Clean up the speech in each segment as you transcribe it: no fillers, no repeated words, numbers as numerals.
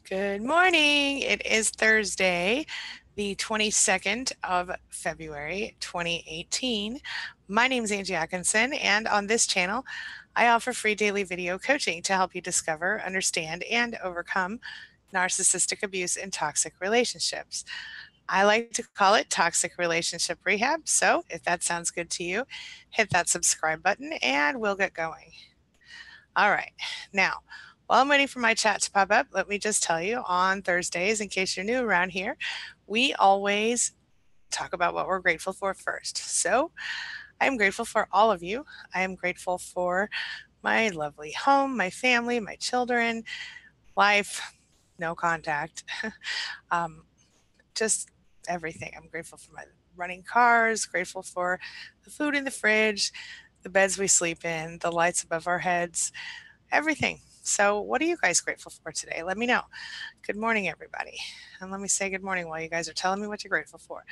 Good morning. It is Thursday, the 22nd of February, 2018. My name is Angie Atkinson, and on this channel, I offer free daily video coaching to help you discover, understand, and overcome narcissistic abuse in toxic relationships. I like to call it toxic relationship rehab. So if that sounds good to you, hit that subscribe button and we'll get going. All right. Now, while I'm waiting for my chat to pop up, let me just tell you on Thursdays, in case you're new around here, we always talk about what we're grateful for first. So I am grateful for all of you. I am grateful for my lovely home, my family, my children, life, no contact, just everything. I'm grateful for my running cars, grateful for the food in the fridge, the beds we sleep in, the lights above our heads, everything. So what are you guys grateful for today? Let me know. Good morning, everybody. And let me say good morning while you guys are telling me what you're grateful for.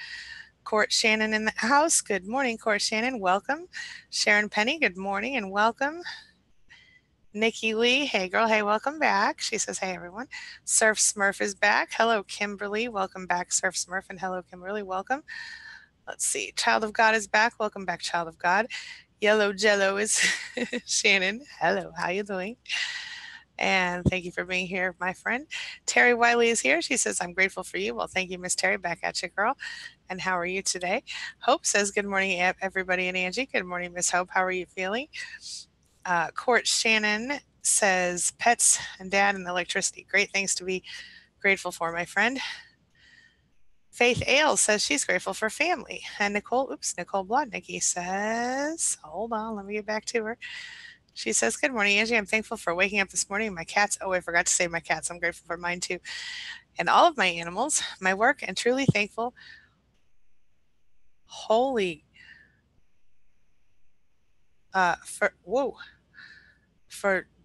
Court Shannon in the house. Good morning, Court Shannon. Welcome. Sharon Penny, good morning and welcome. Nikki Lee, hey girl, hey, welcome back. She says, hey everyone. Surf Smurf is back. Hello, Kimberly. Welcome back, Surf Smurf, and hello, Kimberly. Welcome. Let's see. Child of God is back. Welcome back, Child of God. Yellow Jello is Shannon. Hello, how you doing? And thank you for being here, my friend. Terry Wiley is here. She says, I'm grateful for you. Well, thank you, Miss Terry. Back at you, girl. And how are you today? Hope says, good morning, everybody, and Angie. Good morning, Miss Hope. How are you feeling? Court Shannon says, pets and dad and electricity. Great things to be grateful for, my friend. Faith Ailes says she's grateful for family. And Nicole Blodnicki says, hold on, let me get back to her. She says, good morning, Angie. I'm thankful for waking up this morning. My cats, oh, I forgot to say my cats. I'm grateful for mine too. And all of my animals, my work, and truly thankful. For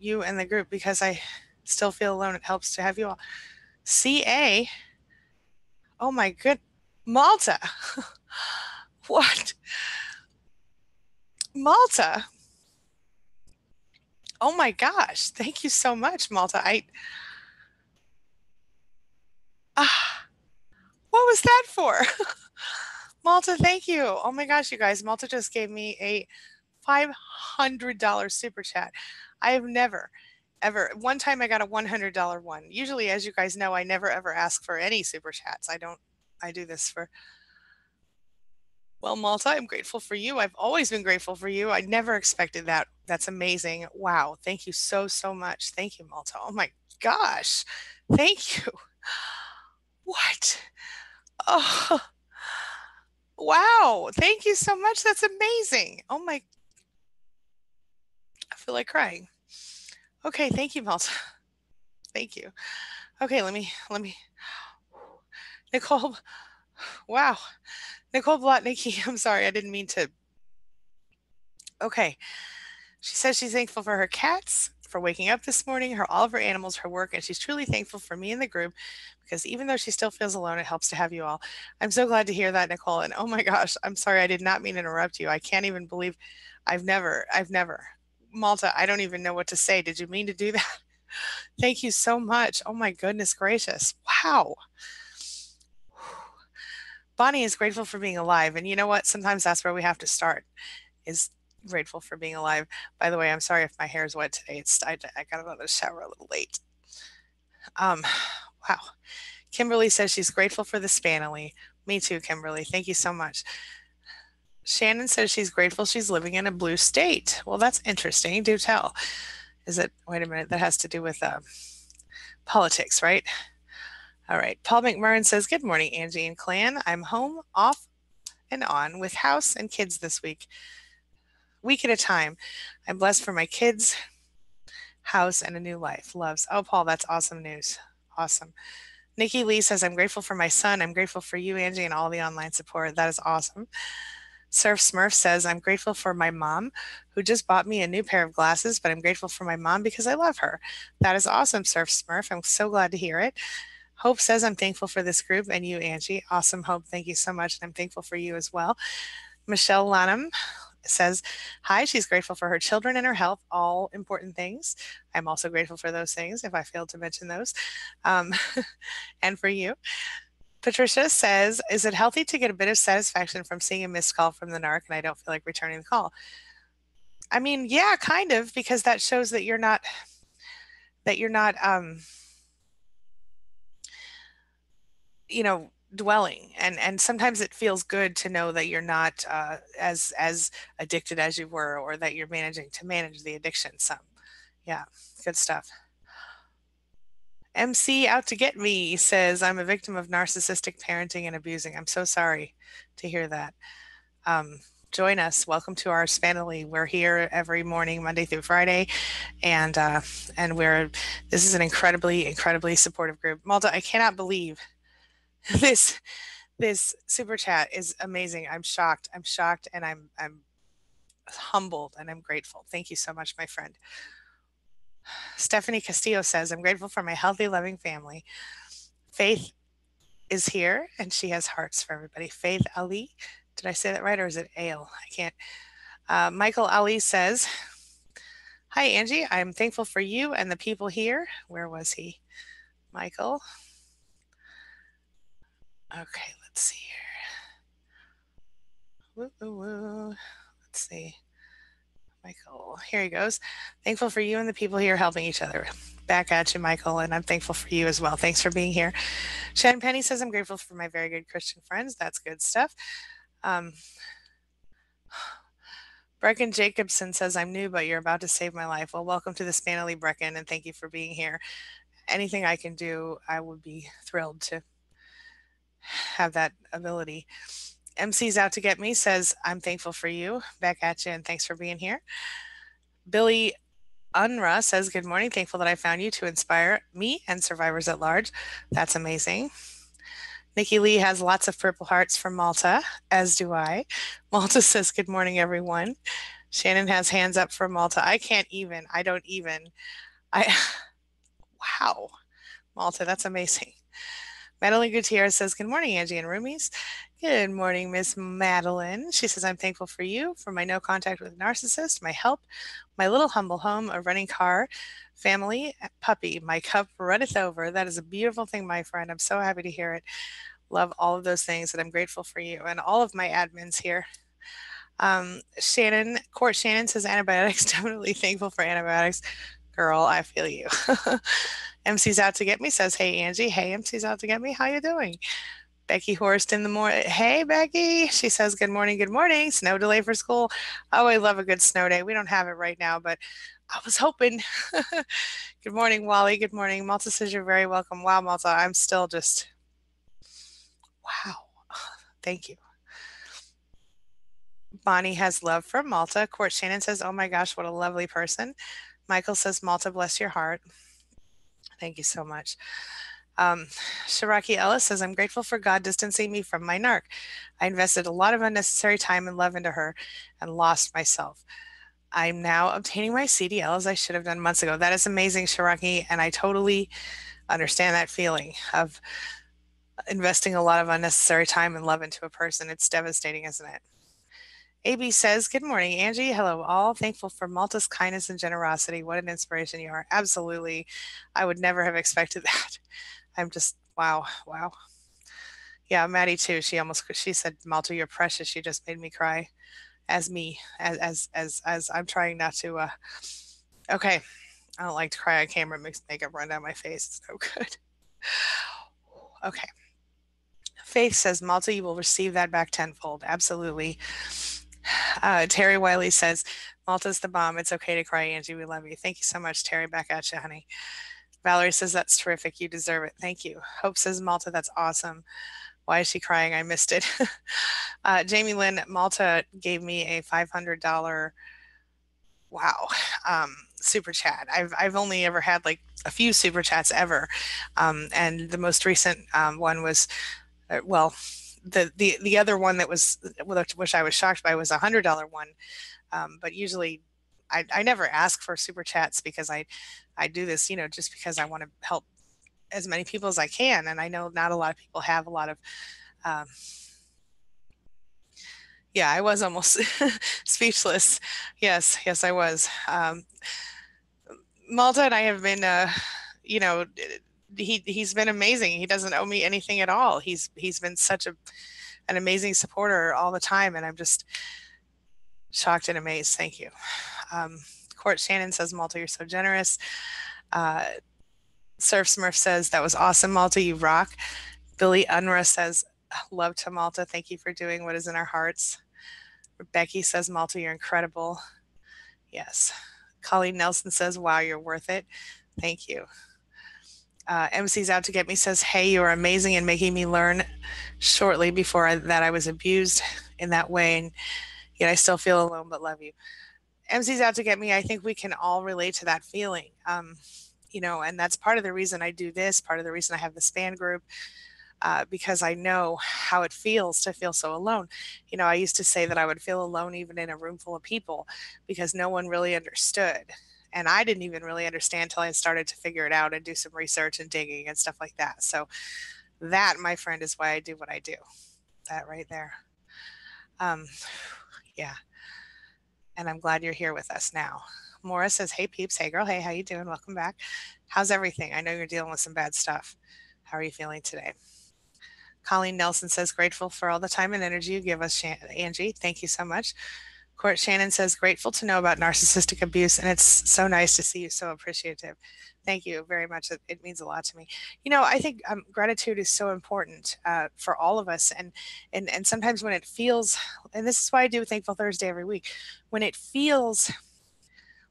you and the group because I still feel alone. It helps to have you all. CA, oh my good, Malta. What? Malta. Oh my gosh. Thank you so much, Malta. What was that for? Malta, thank you. Oh my gosh, you guys. Malta just gave me a $500 super chat. I have never, ever, one time I got a $100 one. Usually, as you guys know, I never ever ask for any super chats. I do this for, well, Malta, I'm grateful for you. I've always been grateful for you. I never expected that. That's amazing. Wow. Thank you so, so much. Thank you, Malta. Oh my gosh. Thank you. What? Oh, wow. Thank you so much. That's amazing. Oh my, I feel like crying. Okay. Thank you, Malta. Thank you. Okay. Let me, Nicole. Wow. Nicole Blotnicki. I'm sorry. I didn't mean to. Okay. She says she's thankful for her cats, for waking up this morning, all of her animals, her work, and she's truly thankful for me and the group because even though she still feels alone, it helps to have you all. I'm so glad to hear that, Nicole. And oh my gosh, I'm sorry, I did not mean to interrupt you. I can't even believe I've never. Malta, I don't even know what to say. Did you mean to do that? Thank you so much. Oh my goodness gracious. Wow. Bonnie is grateful for being alive. And you know what? Sometimes that's where we have to start, is grateful for being alive. By the way, I'm sorry if my hair is wet today. I got out of the shower a little late. Wow. Kimberly says she's grateful for the Spanily. Me too, Kimberly. Thank you so much. Shannon says she's grateful she's living in a blue state. Well, that's interesting. Do tell. Wait a minute, that has to do with politics, right? All right. Paul McMurrin says, good morning, Angie and Clan. I'm home, off and on with house and kids this week at a time. I'm blessed for my kids, house, and a new life. Loves. Oh, Paul, that's awesome news. Awesome. Nikki Lee says, I'm grateful for my son. I'm grateful for you, Angie, and all the online support. That is awesome. Surf Smurf says, I'm grateful for my mom who just bought me a new pair of glasses, but I'm grateful for my mom because I love her. That is awesome, Surf Smurf. I'm so glad to hear it. Hope says, I'm thankful for this group and you, Angie. Awesome, Hope. Thank you so much. And I'm thankful for you as well. Michelle Lanham says hi. She's grateful for her children and her health, all important things. I'm also grateful for those things if I failed to mention those. Um, and for you. Patricia says, is it healthy to get a bit of satisfaction from seeing a missed call from the narc and I don't feel like returning the call? I mean, yeah, kind of, because that shows that you're not dwelling, and sometimes it feels good to know that you're not as addicted as you were, or that you're managing to manage the addiction some. Yeah, good stuff. MC out to get me says, I'm a victim of narcissistic parenting and abusing. I'm so sorry to hear that. um, Join us. Welcome to our family. We're here every morning, Monday through Friday, and we're this is an incredibly supportive group. Malta, I cannot believe this this super chat is amazing. I'm shocked. I'm shocked, and I'm humbled, and I'm grateful. Thank you so much, my friend. Stephanie Castillo says, I'm grateful for my healthy, loving family. Faith is here, and she has hearts for everybody. Faith Ali. Did I say that right, or is it Ale? I can't. Michael Ali says, hi, Angie. I'm thankful for you and the people here. Where was he? Michael. Okay, let's see here. Woo, woo, woo. Let's see. Michael, here he goes. Thankful for you and the people here helping each other. Back at you, Michael, and I'm thankful for you as well. Thanks for being here. Shannon Penny says, I'm grateful for my very good Christian friends. That's good stuff. Brecken Jacobson says, I'm new, but you're about to save my life. Well, welcome to the Spanily, Brecken, and thank you for being here. Anything I can do, I would be thrilled to have that ability. MC's out to get me says, I'm thankful for you. Back at you, and thanks for being here. Billy Unra says, good morning. Thankful that I found you to inspire me and survivors at large. That's amazing. Nikki Lee has lots of purple hearts from Malta, as do I. Malta says, good morning, everyone. Shannon has hands up for Malta. I can't even. I don't even. Wow. Malta, that's amazing. Madeline Gutierrez says, good morning, Angie and roomies. Good morning, Miss Madeline. She says, I'm thankful for you, for my no contact with narcissist, my help, my little humble home, a running car, family, puppy. My cup runneth over. That is a beautiful thing, my friend. I'm so happy to hear it. Love all of those things, and I'm grateful for you and all of my admins here. Court Shannon says, antibiotics. Definitely thankful for antibiotics. Girl, I feel you. MC's out to get me says, hey, Angie. Hey, MC's out to get me. How you doing? Becky Horst in the morning. Hey, Becky. She says, good morning, good morning. Snow delay for school. Oh, I love a good snow day. We don't have it right now, but I was hoping. Good morning, Wally. Good morning. Malta says, you're very welcome. Wow, Malta, I'm still just, wow. Thank you. Bonnie has love for Malta. Court Shannon says, oh my gosh, what a lovely person. Michael says, Malta, bless your heart. Thank you so much. Shiraki Ellis says, I'm grateful for God distancing me from my narc. I invested a lot of unnecessary time and love into her and lost myself. I'm now obtaining my CDL as I should have done months ago. That is amazing, Shiraki, and I totally understand that feeling of investing a lot of unnecessary time and love into a person. It's devastating, isn't it? AB says, good morning, Angie. Hello, all. Thankful for Malta's kindness and generosity. What an inspiration you are. Absolutely. I would never have expected that. I'm just, wow. Yeah, Maddie too. She said, Malta, you're precious. You just made me cry. As I'm trying not to, okay. I don't like to cry on camera. It makes makeup run down my face. It's no good. Okay. Faith says, Malta, you will receive that back tenfold. Absolutely. Terry Wiley says, Malta's the bomb. It's okay to cry, Angie. We love you. Thank you so much, Terry. Back at you, honey. Valerie says, that's terrific. You deserve it. Thank you. Hope says, Malta, that's awesome. Why is she crying? I missed it. Jamie Lynn, Malta gave me a $500, wow, super chat. I've only ever had like a few super chats ever. And the most recent one was, well, the other one that was, which I was shocked by, was $100 one. But usually I never ask for super chats because I do this, just because I want to help as many people as I can. And I know not a lot of people have a lot of, Yeah, I was almost speechless. Yes, yes, I was. Malta and I have been, you know, he's been amazing. He doesn't owe me anything at all. He's been such an amazing supporter all the time, and I'm just shocked and amazed. Thank you. Court Shannon says, Malta, you're so generous. Uh, Surf Smurf says, that was awesome, Malta, you rock. Billy Unruh says, love to Malta. Thank you for doing what is in our hearts. Becky says, Malta, you're incredible. Yes. Colleen Nelson says, wow, you're worth it. Thank you. MC's out to get me says, hey, you are amazing and making me learn shortly before that I was abused in that way. And yet I still feel alone, but love you. MC's out to get me. I think we can all relate to that feeling. And that's part of the reason I do this, part of the reason I have the SPAN group, because I know how it feels to feel so alone. I used to say that I would feel alone even in a room full of people because no one really understood. And I didn't even really understand until I started to figure it out and do some research and digging and stuff like that. So that, my friend, is why I do what I do. That right there. Yeah. And I'm glad you're here with us now. Maura says, hey peeps, hey girl, hey, how you doing? Welcome back. How's everything? I know you're dealing with some bad stuff. How are you feeling today? Colleen Nelson says, grateful for all the time and energy you give us, Angie. Thank you so much. Court Shannon says, grateful to know about narcissistic abuse, and it's so nice to see you so appreciative. Thank you very much. It means a lot to me. I think gratitude is so important for all of us, and sometimes when it feels, and this is why I do Thankful Thursday every week, when it feels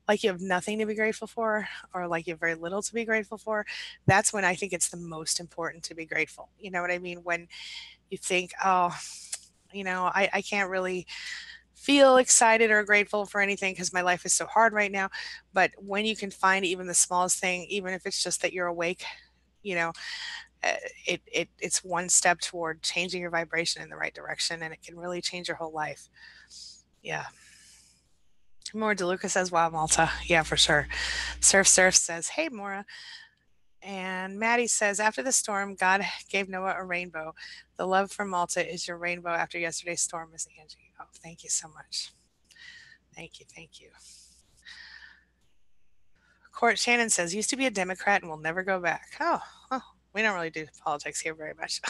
like you have nothing to be grateful for or like you have very little to be grateful for, that's when I think it's the most important to be grateful. You know what I mean? When you think, oh, I can't really feel excited or grateful for anything because my life is so hard right now. But when you can find even the smallest thing, even if it's just that you're awake, you know, it's one step toward changing your vibration in the right direction, and it can really change your whole life. Yeah. Maura DeLuca says, wow, Malta. Yeah, for sure. Surf says, hey, Maura. And Maddie says, after the storm, God gave Noah a rainbow. The love from Malta is your rainbow after yesterday's storm, Miss Angie. Oh, thank you so much. Thank you. Thank you. Court Shannon says, used to be a Democrat and will never go back. Oh, we don't really do politics here very much.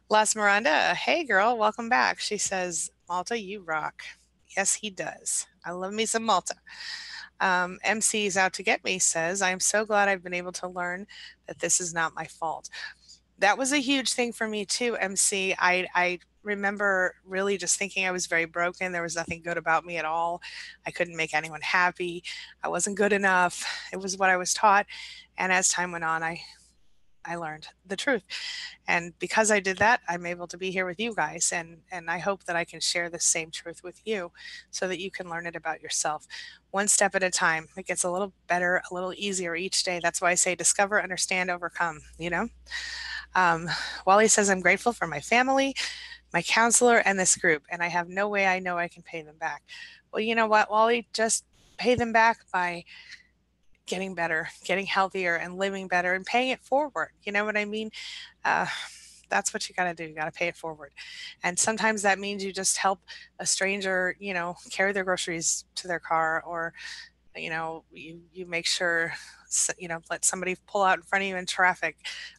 Las Miranda, hey girl, welcome back. She says, Malta, you rock. Yes, he does. I love me some Malta. MC's out to get me says, I'm so glad I've been able to learn that this is not my fault. That was a huge thing for me too, MC. I remember really just thinking I was very broken. There was nothing good about me at all. I couldn't make anyone happy. I wasn't good enough. It was what I was taught. And as time went on, I learned the truth. And because I did that, I'm able to be here with you guys. And I hope that I can share the same truth with you so that you can learn it about yourself. One step at a time. It gets a little better, a little easier each day. That's why I say discover, understand, overcome, Wally says, I'm grateful for my family, my counselor, and this group, and I have no way I know I can pay them back. Well, you know what, Wally? Just pay them back by getting better, getting healthier, and living better, and paying it forward. You know what I mean? That's what you got to do. You got to pay it forward. And sometimes that means you just help a stranger, carry their groceries to their car, or you make sure, let somebody pull out in front of you in traffic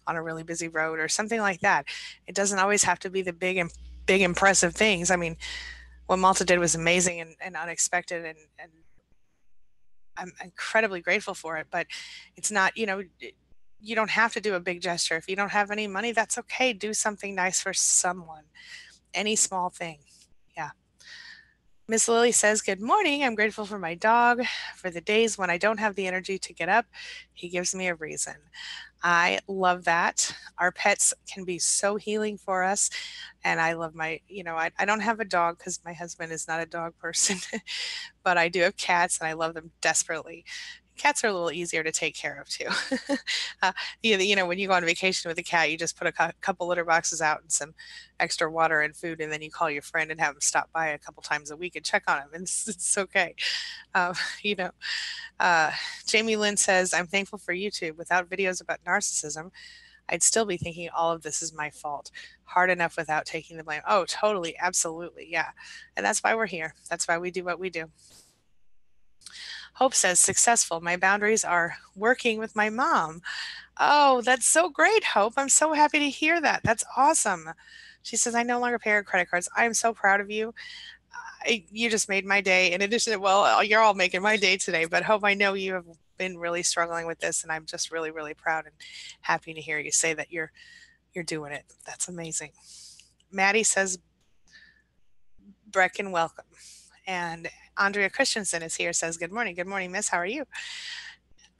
on a really busy road or something like that. It doesn't always have to be the big impressive things. I mean, what Malta did was amazing and unexpected, and I'm incredibly grateful for it. But it's not, you don't have to do a big gesture. If you don't have any money, that's okay. Do something nice for someone, any small thing. Yeah. Miss Lily says, good morning. I'm grateful for my dog. For the days when I don't have the energy to get up, he gives me a reason. I love that. Our pets can be so healing for us. And I love I don't have a dog because my husband is not a dog person, but I do have cats and I love them desperately. Cats are a little easier to take care of too. When you go on vacation with a cat, you just put a couple litter boxes out and some extra water and food, and then you call your friend and have them stop by a couple times a week and check on them, and it's okay. Uh, you know, Jamie Lynn says, I'm thankful for YouTube. Without videos about narcissism, I'd still be thinking all of this is my fault. Hard enough without taking the blame. Oh, totally. Absolutely. Yeah. And that's why we're here. That's why we do what we do. Hope says, successful. My boundaries are working with my mom. Oh, that's so great, Hope. I'm so happy to hear that. That's awesome. She says, I no longer pay her credit cards. I am so proud of you. You just made my day. In addition to, well, you're all making my day today, but Hope, I know you have been really struggling with this, and I'm just really, really proud and happy to hear you say that you're doing it. That's amazing. Maddie says, Brecken, welcome. And Andrea Christensen is here, says, good morning. Good morning, miss. How are you?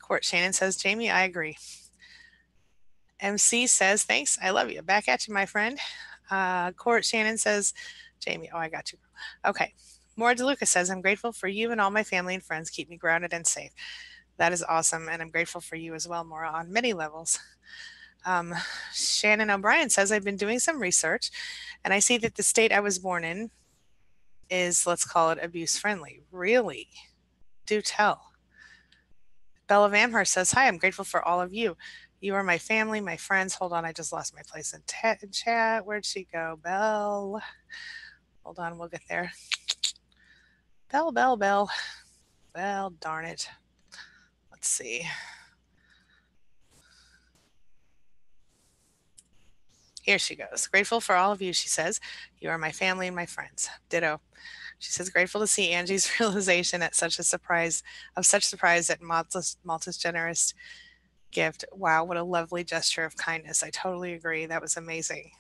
Court Shannon says, Jamie, I agree. MC says, thanks. I love you. Back at you, my friend. Court Shannon says, Jamie, oh, I got you. Okay. Maura DeLuca says, I'm grateful for you and all my family and friends. Keep me grounded and safe. That is awesome. And I'm grateful for you as well, Maura, on many levels. Shannon O'Brien says, I've been doing some research and I see that the state I was born in is, let's call it, abuse friendly. Really? Do tell. Bella Vamhurst says, hi, I'm grateful for all of you. You are my family, my friends. Hold on, I just lost my place in chat. Where'd she go? Belle. Hold on, we'll get there. Belle. Well, darn it. Let's see. Here she goes. Grateful for all of you, she says. You are my family and my friends. Ditto. She says, grateful to see Angie's realization at such surprise at Malta's generous gift. Wow, what a lovely gesture of kindness. I totally agree. That was amazing.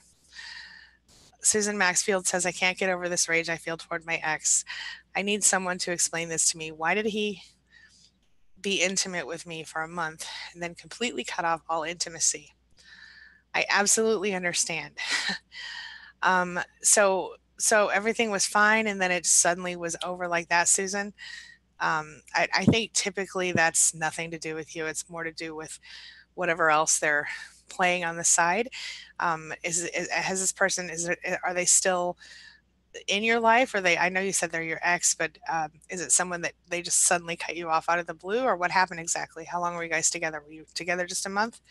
Susan Maxfield says, I can't get over this rage I feel toward my ex. I need someone to explain this to me. Why did he be intimate with me for a month and then completely cut off all intimacy? I absolutely understand. So everything was fine and then it suddenly was over like that, Susan. I think typically that's nothing to do with you. It's more to do with whatever else they're playing on the side. Has this person, are they still in your life? Or I know you said they're your ex, but is it someone that they just suddenly cut you off out of the blue, or what happened exactly? How long were you guys together? Were you together just a month?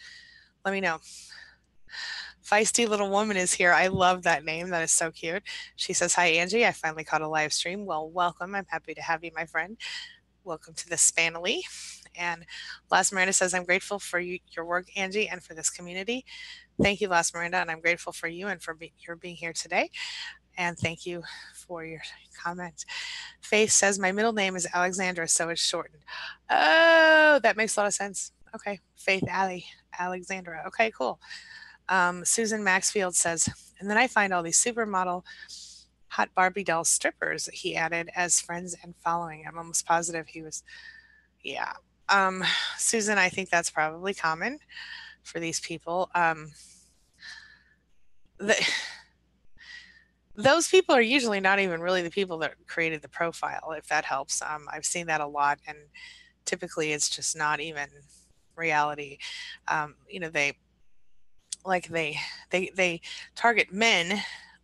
Let me know. Feisty Little Woman is here. I love that name. That is so cute. She says, hi, Angie. I finally caught a live stream. Well, welcome. I'm happy to have you, my friend. Welcome to the Spanily. And Las Miranda says, I'm grateful for your work, Angie, and for this community. Thank you, Las Miranda, and I'm grateful for you and for your being here today. And thank you for your comment. Faith says, my middle name is Alexandra, so it's shortened. Oh, that makes a lot of sense. Okay. Faith Alexandra. Okay, cool. Susan Maxfield says, and then I find all these supermodel hot Barbie doll strippers he added as friends and following. I'm almost positive he was, yeah. Susan, I think that's probably common for these people. Those people are usually not even really the people that created the profile, if that helps. I've seen that a lot, and typically it's just not even reality. They target men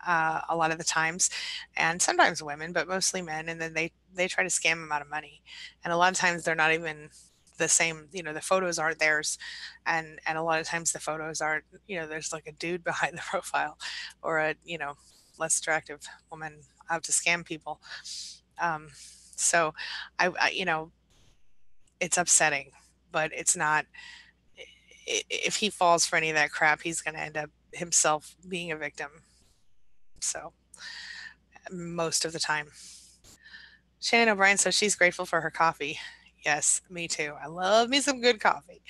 a lot of the times, and sometimes women, but mostly men, and then they try to scam them out of money. And a lot of times they're not even the same, the photos aren't theirs, and a lot of times the photos aren't, there's like a dude behind the profile, or a less attractive woman out to scam people. So I it's upsetting, but it's not. If he falls for any of that crap, he's going to end up himself being a victim. So most of the time. Shannon O'Brien says she's grateful for her coffee. Yes, me too. I love me some good coffee.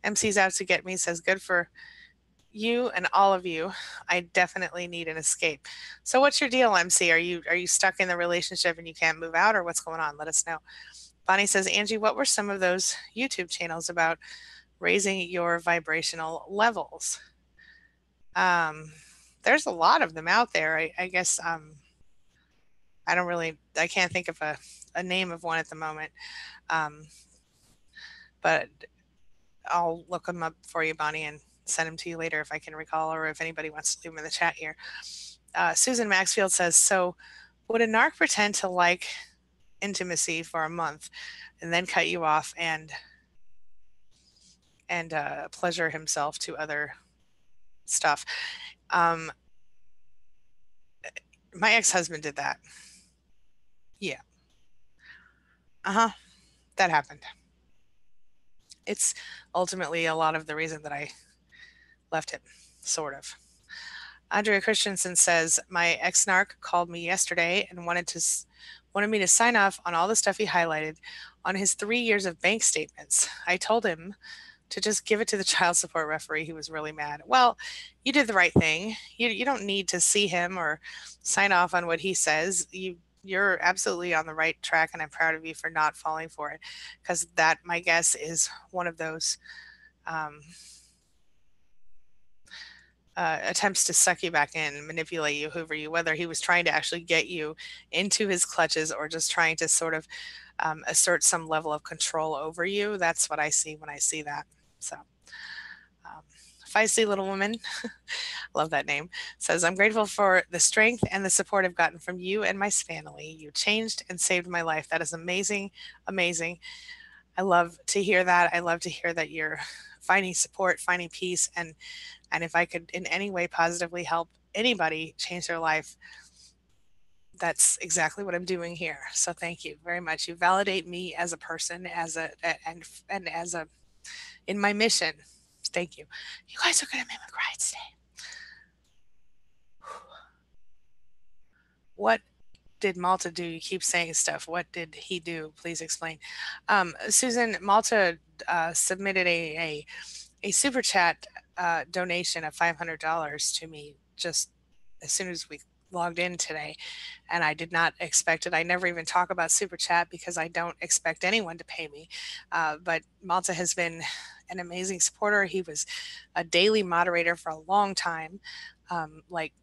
MC's out to get me, says good for you and all of you. I definitely need an escape. So what's your deal, MC? Are you stuck in the relationship and you can't move out, or what's going on? Let us know. Bonnie says, Angie, what were some of those YouTube channels about raising your vibrational levels? There's a lot of them out there. I guess I can't think of a name of one at the moment. But I'll look them up for you, Bonnie, and send them to you later if I can recall, or if anybody wants to leave them in the chat here. Susan Maxfield says, so would a narc pretend to like intimacy for a month and then cut you off and pleasure himself to other stuff. Um, my ex-husband did that. Yeah. Uh-huh. That happened. It's ultimately a lot of the reason that I left him, sort of. Andrea Christensen says my ex-narc called me yesterday and wanted me to sign off on all the stuff he highlighted on his 3 years of bank statements. I told him to just give it to the child support referee. He was really mad. Well, you did the right thing. You don't need to see him or sign off on what he says. You're absolutely on the right track, and I'm proud of you for not falling for it, because that, my guess, is one of those um, attempts to suck you back in, manipulate you, hoover you, whether he was trying to actually get you into his clutches or just trying to sort of assert some level of control over you. That's what I see when I see that. So, um, Feisty Little Woman, love that name, says, I'm grateful for the strength and the support I've gotten from you and my family. You changed and saved my life. That is amazing, amazing. I love to hear that. I love to hear that you're finding support, finding peace, and if I could in any way positively help anybody change their life, that's exactly what I'm doing here. So thank you very much. You validate me as a person, and as a in my mission. Thank you. You guys are gonna make me cry today. What did Malta do? You keep saying stuff. What did he do? Please explain. Susan, Malta submitted a super chat donation of $500 to me just as soon as we logged in today, and I did not expect it. I never even talk about super chat because I don't expect anyone to pay me. But Malta has been an amazing supporter. He was a daily moderator for a long time. Like,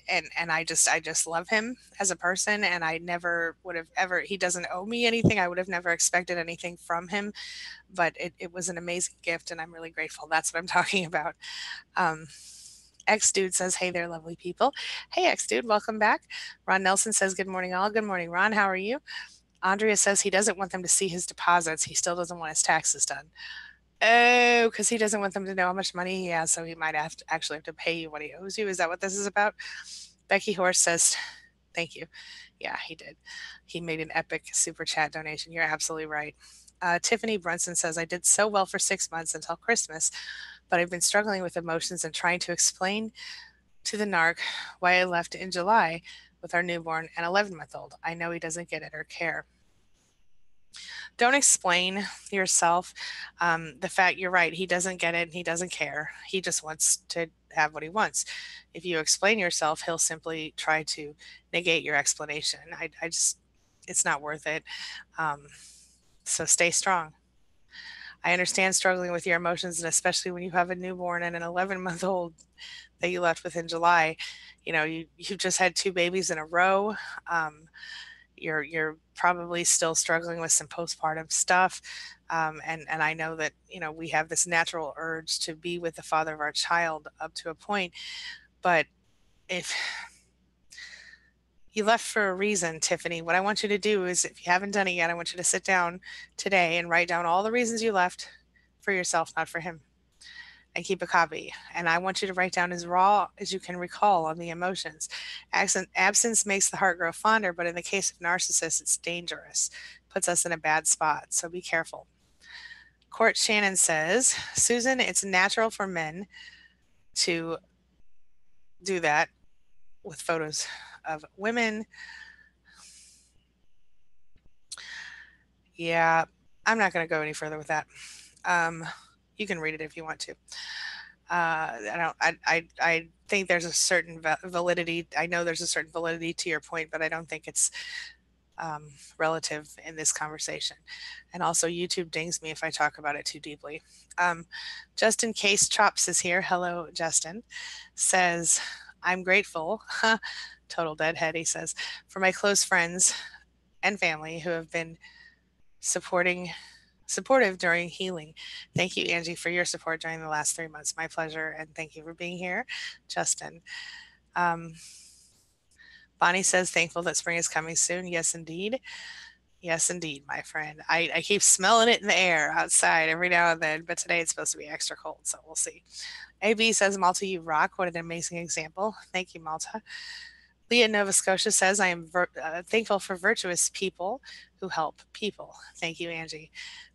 and I just love him as a person, and I never would have ever, he doesn't owe me anything. I would have never expected anything from him, but it was an amazing gift, and I'm really grateful. That's what I'm talking about. Um, X Dude says, hey there, lovely people. Hey, X Dude, welcome back. Ron Nelson says, good morning, all. Good morning, Ron. How are you? Andrea says he doesn't want them to see his deposits. He still doesn't want his taxes done. Oh, because he doesn't want them to know how much money he has, so he might actually have to pay you what he owes you. Is that what this is about? Becky Horse says, thank you. Yeah, he did. He made an epic super chat donation. You're absolutely right. Tiffany Brunson says, I did so well for 6 months until Christmas, but I've been struggling with emotions and trying to explain to the narc why I left in July with our newborn and 11-month-old. I know he doesn't get it or care. Don't explain yourself. The fact, you're right, he doesn't get it and he doesn't care. He just wants to have what he wants. If you explain yourself, he'll simply try to negate your explanation. I just, it's not worth it. Um, so stay strong. I understand struggling with your emotions, and especially when you have a newborn and an 11-month-old that you left with in July. You know, you've just had two babies in a row. Um, you're probably still struggling with some postpartum stuff. And I know that, you know, we have this natural urge to be with the father of our child up to a point. But if you left for a reason, Tiffany, what I want you to do is, if you haven't done it yet, I want you to sit down today and write down all the reasons you left for yourself, not for him, and keep a copy. And I want you to write down as raw as you can recall on the emotions. Absence makes the heart grow fonder, but in the case of narcissists, it's dangerous, puts us in a bad spot. So be careful. Court Shannon says, Susan, it's natural for men to do that with photos of women. Yeah, I'm not going to go any further with that. You can read it if you want to. I don't. I think there's a certain validity. I know there's a certain validity to your point, but I don't think it's relative in this conversation. And also, YouTube dings me if I talk about it too deeply. Just in case Chops is here. Hello, Justin. Says, I'm grateful. Total deadhead. He says, for my close friends and family who have been supportive during healing. Thank you, Angie, for your support during the last 3 months. My pleasure, and thank you for being here, Justin. Bonnie says, thankful that spring is coming soon. Yes, indeed. Yes, indeed, my friend. I keep smelling it in the air outside every now and then, but today it's supposed to be extra cold, so we'll see. AB says, Malta, you rock. What an amazing example. Thank you, Malta. Leah in Nova Scotia says, I am thankful for virtuous people who help people. Thank you, Angie.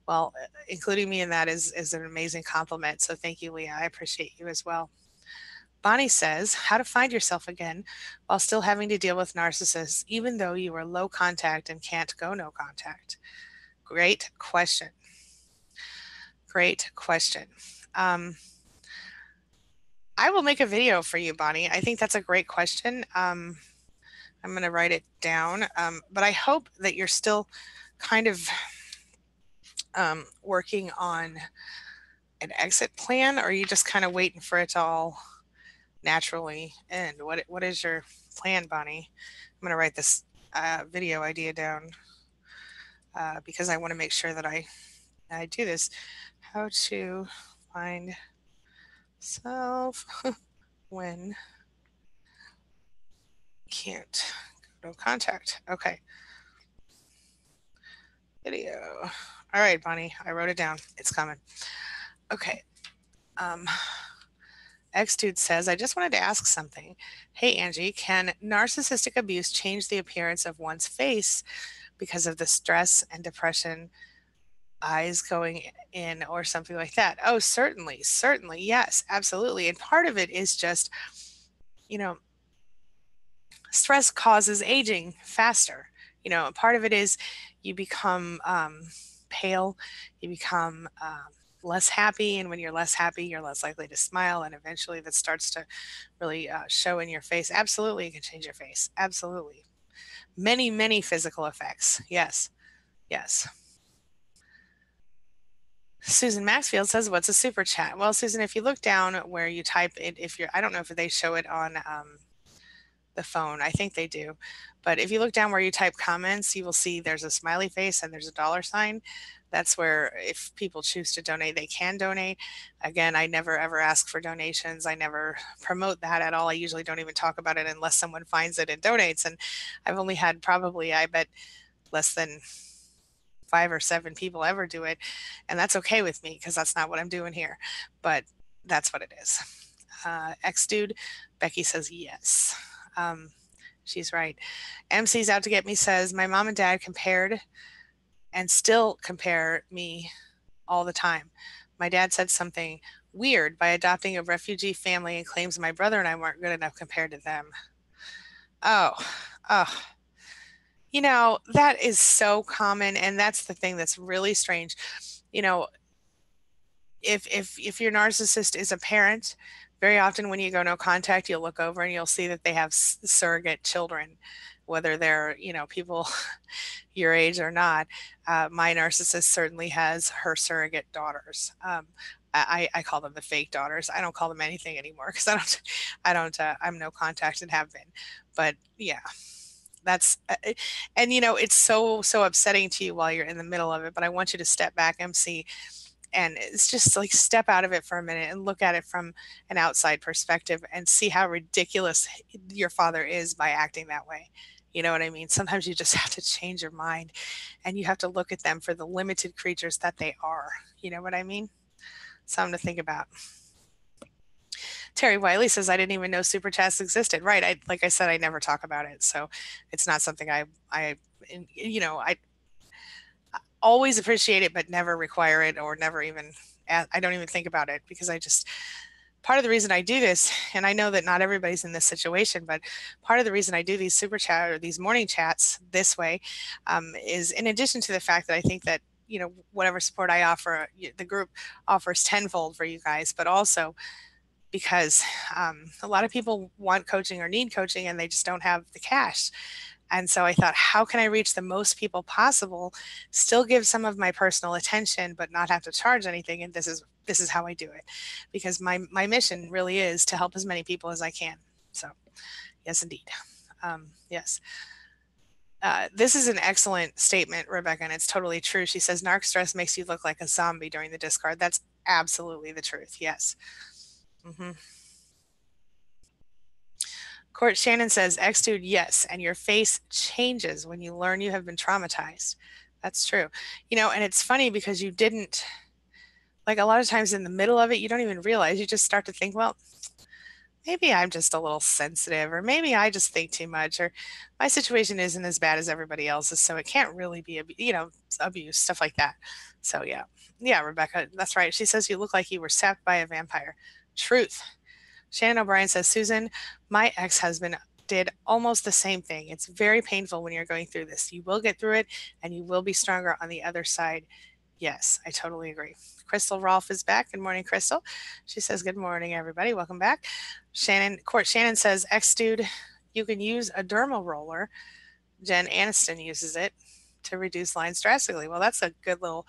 Well, including me in that is an amazing compliment. So thank you, Leah. I appreciate you as well. Bonnie says, how to find yourself again while still having to deal with narcissists, even though you are low contact and can't go no contact. Great question. Great question. Um, I will make a video for you, Bonnie. I think that's a great question. I'm going to write it down. But I hope that you're still kind of working on an exit plan, or are you just kind of waiting for it to all naturally end? What is your plan, Bonnie? I'm going to write this video idea down because I want to make sure that I do this. How to find self when can't go to contact. Okay. Video. All right, Bonnie, I wrote it down. It's coming. Okay. X-Dude says, I just wanted to ask something. Hey, Angie, can narcissistic abuse change the appearance of one's face because of the stress and depression, eyes going in, or something like that? Oh, certainly. Certainly. Yes, absolutely. And part of it is just, you know, stress causes aging faster. Part of it is you become pale, you become less happy, and when you're less happy, you're less likely to smile, and eventually that starts to really show in your face. Absolutely, it can change your face. Absolutely. Many, many physical effects. Yes. Yes. Susan Maxfield says, what's a super chat? Well, Susan, if you look down where you type it, I don't know if they show it on the phone. I think they do. But if you look down where you type comments, you will see there's a smiley face and there's a dollar sign. That's where if people choose to donate, they can donate. Again, I never ever ask for donations. I never promote that at all. I usually don't even talk about it unless someone finds it and donates. And I've only had probably, I bet, less than 5 or 7 people ever do it. And that's okay with me because that's not what I'm doing here. But that's what it is. X-Dude, Becky says yes. She's right. MC's out to get me says, my mom and dad compared and still compare me all the time. My dad said something weird by adopting a refugee family and claims my brother and I weren't good enough compared to them. Oh, oh. That is so common. And that's the thing that's really strange. If your narcissist is a parent, very often when you go no contact, you'll look over and you'll see that they have surrogate children, whether they're people your age or not. My narcissist certainly has her surrogate daughters. I call them the fake daughters. I don't call them anything anymore because I'm no contact and have been. But yeah, that's and it's so upsetting to you while you're in the middle of it. But I want you to step back, MC, and it's just like step out of it for a minute and look at it from an outside perspective and see how ridiculous your father is by acting that way. You know what I mean? Sometimes you just have to change your mind and you have to look at them for the limited creatures that they are. You know what I mean? Something to think about. Terry Wiley says, I didn't even know super chats existed. Right. Like I said, I never talk about it. So it's not something I always appreciate it, but never require it or never even, I don't even think about it because part of the reason I do this, and I know that not everybody's in this situation, but part of the reason I do these super chat or these morning chats this way is in addition to the fact that I think that, whatever support I offer, the group offers tenfold for you guys, but also because a lot of people want coaching or need coaching and they just don't have the cash. And so I thought, how can I reach the most people possible, still give some of my personal attention, but not have to charge anything? And this is how I do it, because my mission really is to help as many people as I can. So yes, indeed. Yes. This is an excellent statement, Rebecca, and it's totally true. She says, narc stress makes you look like a zombie during the discard. That's absolutely the truth. Yes. Court Shannon says, ex dude, yes, and your face changes when you learn you have been traumatized. That's true. And it's funny because you didn't, like a lot of times in the middle of it, you don't even realize. You just start to think, well, maybe I'm just a little sensitive, or maybe I just think too much, or my situation isn't as bad as everybody else's, so it can't really be, abuse, stuff like that. So, yeah. Yeah, Rebecca, that's right. She says you look like you were sapped by a vampire. Truth. Shannon O'Brien says, Susan, my ex husband did almost the same thing. It's very painful when you're going through this. You will get through it and you will be stronger on the other side. Yes, I totally agree. Crystal Rolfe is back. Good morning, Crystal. She says, good morning, everybody. Welcome back. Court Shannon says, ex dude, you can use a dermal roller. Jen Aniston uses it to reduce lines drastically. Well, that's a good little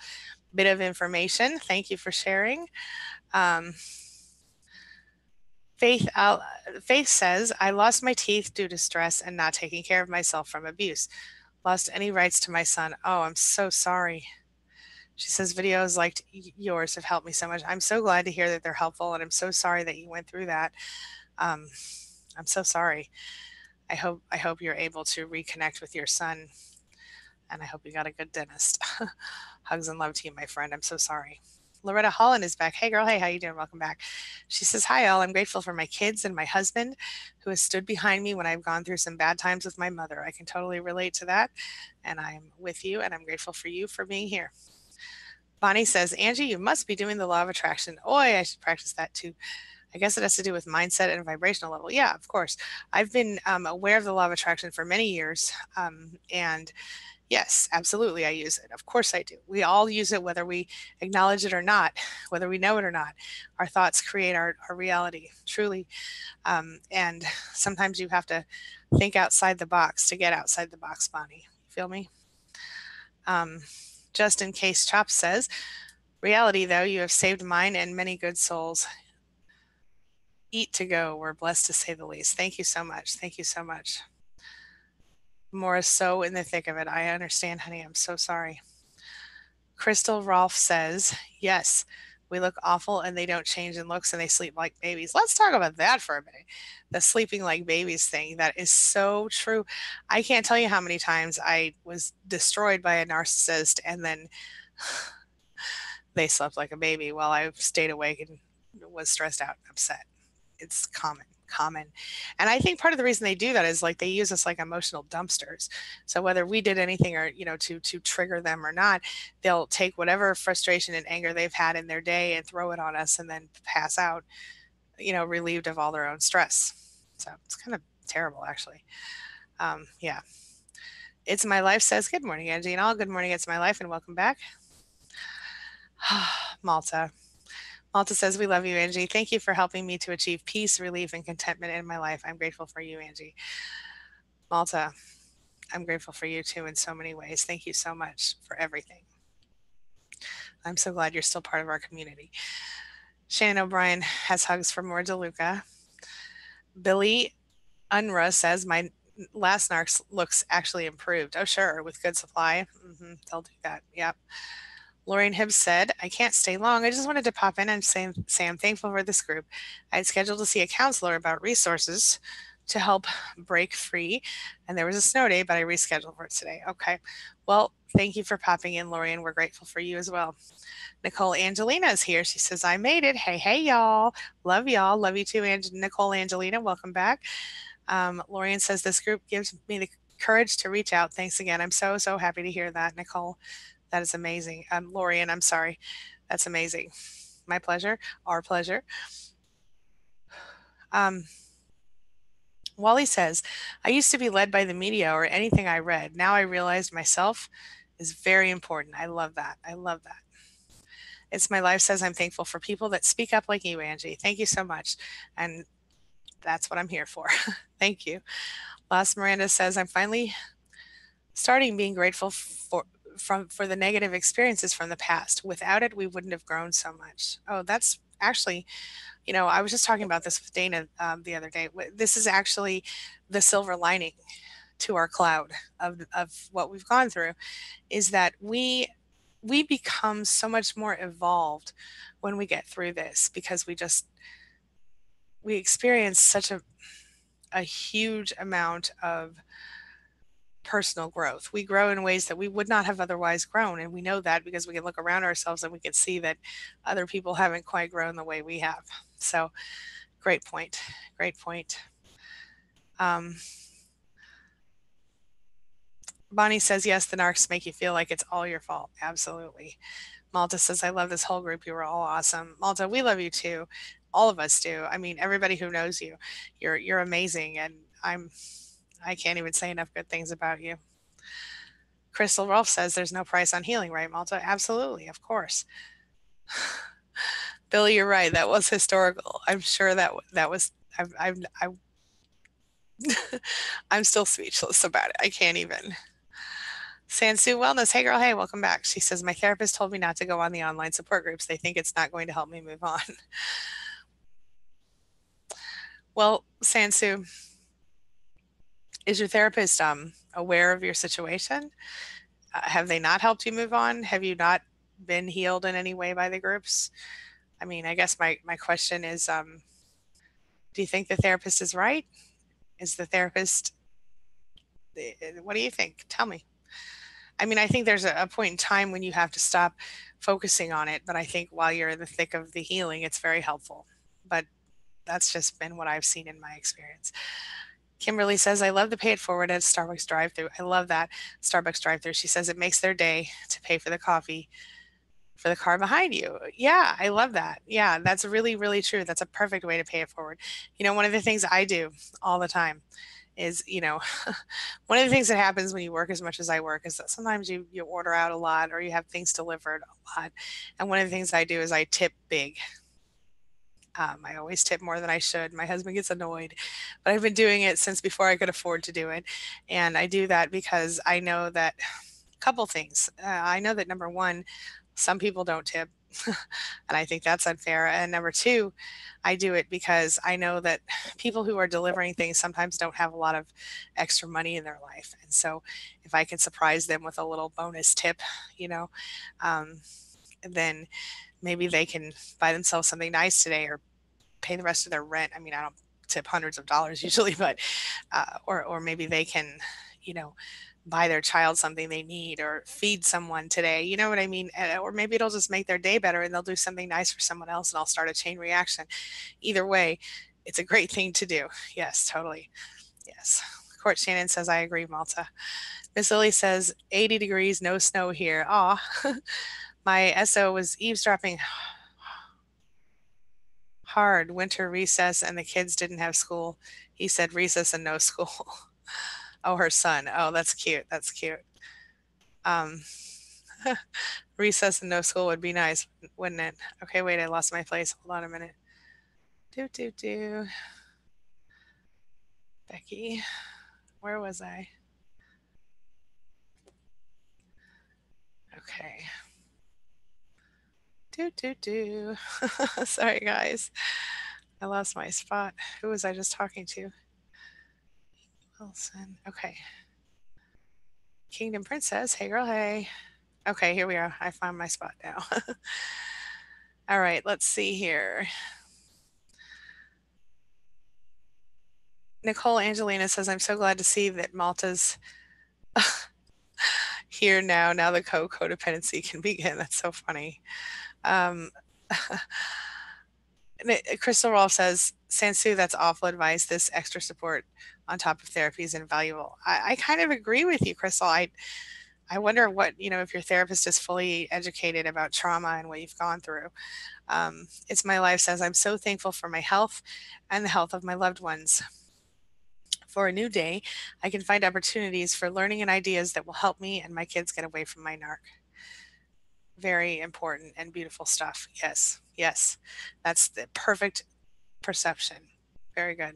bit of information. Thank you for sharing. Um, Faith says, I lost my teeth due to stress and not taking care of myself from abuse. Lost any rights to my son. Oh, I'm so sorry. She says, videos like yours have helped me so much. I'm so glad to hear that they're helpful, and I'm so sorry that you went through that. Um, I'm so sorry. I hope you're able to reconnect with your son, and I hope you got a good dentist. Hugs and love to you, my friend. I'm so sorry. Loretta Holland is back. Hey, girl. Hey, how you doing? Welcome back. She says, hi, all. I'm grateful for my kids and my husband who has stood behind me when I've gone through some bad times with my mother. I can totally relate to that, and I'm with you, and I'm grateful for you for being here. Bonnie says, Angie, you must be doing the law of attraction. Oi, I should practice that too. I guess it has to do with mindset and vibrational level. Yeah, of course. I've been aware of the law of attraction for many years. And yes, absolutely, I use it. Of course I do. We all use it, whether we acknowledge it or not, whether we know it or not. Our thoughts create our reality, truly. And sometimes you have to think outside the box to get outside the box, Bonnie. You feel me? Just in case Chop says, reality, though, you have saved mine and many good souls. Eat to go. We're blessed to say the least. Thank you so much. Thank you so much. More is so in the thick of it. I understand, honey. I'm so sorry. Crystal Rolfe says, yes, we look awful and they don't change in looks and they sleep like babies. Let's talk about that for a minute. The sleeping like babies thing. That is so true. I can't tell you how many times I was destroyed by a narcissist and then they slept like a baby while I stayed awake and was stressed out and upset. It's common. And I think part of the reason they do that is like they use us like emotional dumpsters. So whether we did anything or, to trigger them or not, they'll take whatever frustration and anger they've had in their day and throw it on us and then pass out, relieved of all their own stress. So it's kind of terrible, actually. Yeah. It's My Life says, good morning, Angie and all. Good morning, It's My Life, and welcome back. Malta. Malta says, we love you, Angie. Thank you for helping me to achieve peace, relief, and contentment in my life. I'm grateful for you, Angie. Malta, I'm grateful for you too in so many ways. Thank you so much for everything. I'm so glad you're still part of our community. Shannon O'Brien has hugs for more DeLuca. Billy Unruh says, my last narcs looks actually improved. Oh, sure, with good supply. They'll do that. Yep. Lorraine Hibbs said, I can't stay long. I just wanted to pop in and say I'm thankful for this group. I had scheduled to see a counselor about resources to help break free, and there was a snow day, but I rescheduled for it today. Okay. Well, thank you for popping in, Lorian. We're grateful for you as well. Nicole Angelina is here. She says, I made it. Hey, hey, y'all. Love y'all. Love you too, Nicole Angelina. Welcome back. Lorian says, this group gives me the courage to reach out. Thanks again. I'm so, so happy to hear that, Nicole. That is amazing. Lorian, I'm sorry. That's amazing. My pleasure. Our pleasure. Wally says, I used to be led by the media or anything I read. Now I realized myself is very important. I love that. I love that. It's My Life says, I'm thankful for people that speak up like you, Angie. Thank you so much. And that's what I'm here for. Thank you. Last Miranda says, I'm finally starting being grateful for the negative experiences from the past. Without it, we wouldn't have grown so much. Oh, that's actually, I was just talking about this with Dana the other day. This is actually the silver lining to our cloud of what we've gone through, is that we become so much more evolved when we get through this, because we experience such a a huge amount of personal growth. We grow in ways that we would not have otherwise grown. And we know that because we can look around ourselves and we can see that other people haven't quite grown the way we have. So, great point. Great point. Um, Bonnie says, yes, the narcs make you feel like it's all your fault. Absolutely. Malta says, I love this whole group. You were all awesome. Malta, we love you too. All of us do. I mean, everybody who knows you, you're amazing. And I can't even say enough good things about you. Crystal Rolfe says there's no price on healing, right, Malta? Absolutely, of course. Billy, you're right. That was historical. I'm sure that was. I'm still speechless about it. I can't even. Sansu Wellness. Hey, girl. Hey, welcome back. She says, my therapist told me not to go on the online support groups. They think it's not going to help me move on. Well, Sansu, is your therapist aware of your situation? Have they not helped you move on? Have you not been healed in any way by the groups? I mean, I guess my question is, do you think the therapist is right? Is the therapist, what do you think? Tell me. I mean, I think there's a point in time when you have to stop focusing on it, but I think while you're in the thick of the healing, it's very helpful. But that's just been what I've seen in my experience. Kimberly says, I love the pay it forward at Starbucks drive through. I love that Starbucks drive through. She says it makes their day to pay for the coffee for the car behind you. Yeah, I love that. Yeah, that's really, really true. That's a perfect way to pay it forward. One of the things I do all the time is, one of the things that happens when you work as much as I work is that sometimes you order out a lot or you have things delivered a lot. And one of the things I do is I tip big. I always tip more than I should. My husband gets annoyed, but I've been doing it since before I could afford to do it. And I do that because I know that a couple things. I know that number one, some people don't tip, and I think that's unfair. And number two, I do it because I know that people who are delivering things sometimes don't have a lot of extra money in their life. And so if I can surprise them with a little bonus tip, you know, um, then maybe they can buy themselves something nice today or pay the rest of their rent. I mean, I don't tip hundreds of dollars usually, but or maybe they can, you know, buy their child something they need or feed someone today. You know what I mean? Or maybe it'll just make their day better and they'll do something nice for someone else and I'll start a chain reaction. Either way, it's a great thing to do. Yes, totally. Yes. Court Shannon says, I agree, Malta. Miss Lily says, 80 degrees, no snow here. Aw, my SO was eavesdropping hard winter recess and the kids didn't have school. He said recess and no school. Oh, her son. Oh, that's cute. That's cute. Um, recess and no school would be nice, wouldn't it? Okay, wait, I lost my place. Hold on a minute. Do. Becky, where was I? Okay. Do. Sorry, guys. I lost my spot. Who was I just talking to? Wilson. Okay. Kingdom Princess. Hey, girl. Hey. Okay, here we are. I found my spot now. All right, let's see here. Nicole Angelina says, I'm so glad to see that Malta's here now. Now the codependency can begin. That's so funny. Um, Crystal Rolfe says, Sansu, that's awful advice. This extra support on top of therapy is invaluable. I kind of agree with you, Crystal. I wonder what, if your therapist is fully educated about trauma and what you've gone through. It's My Life says, I'm so thankful for my health and the health of my loved ones. For a new day, I can find opportunities for learning and ideas that will help me and my kids get away from my narc. Very important and beautiful stuff. Yes, yes. That's the perfect perception. Very good.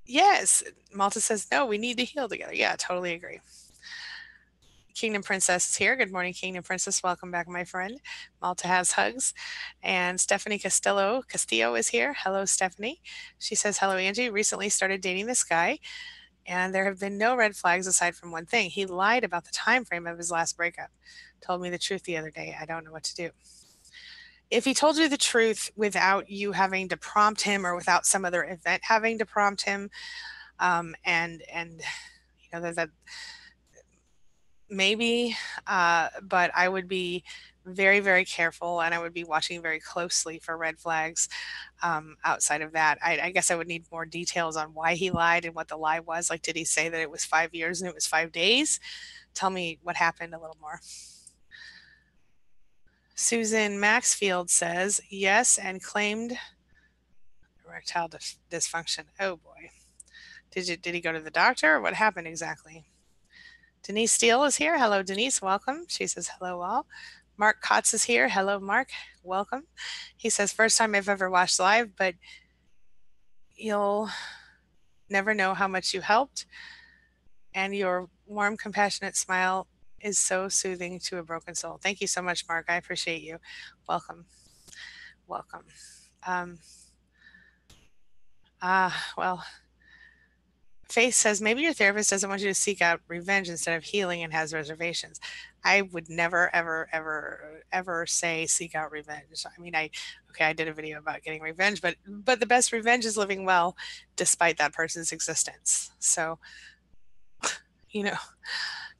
Yes. Malta says, no, we need to heal together. Yeah, totally agree. Kingdom Princess is here. Good morning, Kingdom Princess. Welcome back, my friend. Malta has hugs. And Stephanie Castillo is here. Hello, Stephanie. She says, hello, Angie. Recently started dating this guy, and there have been no red flags aside from one thing. He lied about the time frame of his last breakup. Told me the truth the other day. I don't know what to do. if he told you the truth without you having to prompt him or without some other event having to prompt him, and that maybe, but I would be very, very careful, and I would be watching very closely for red flags. Outside of that, I guess I would need more details on why he lied and what the lie was. Like, did he say that it was 5 years and it was 5 days? Tell me what happened a little more. Susan Maxfield says yes and claimed erectile dysfunction. Oh boy. Did he go to the doctor, or what happened exactly? Denise Steele is here. Hello, Denise. Welcome. She says hello all. Mark Kotz is here. Hello, Mark. Welcome. He says first time I've ever watched live, but you'll never know how much you helped, and your warm, compassionate smile is so soothing to a broken soul. Thank you so much, Mark. I appreciate you. Welcome. Welcome. Well, Faith says maybe your therapist doesn't want you to seek out revenge instead of healing and has reservations. I would never, ever, ever, ever say seek out revenge. I mean, I did a video about getting revenge, but the best revenge is living well despite that person's existence. So,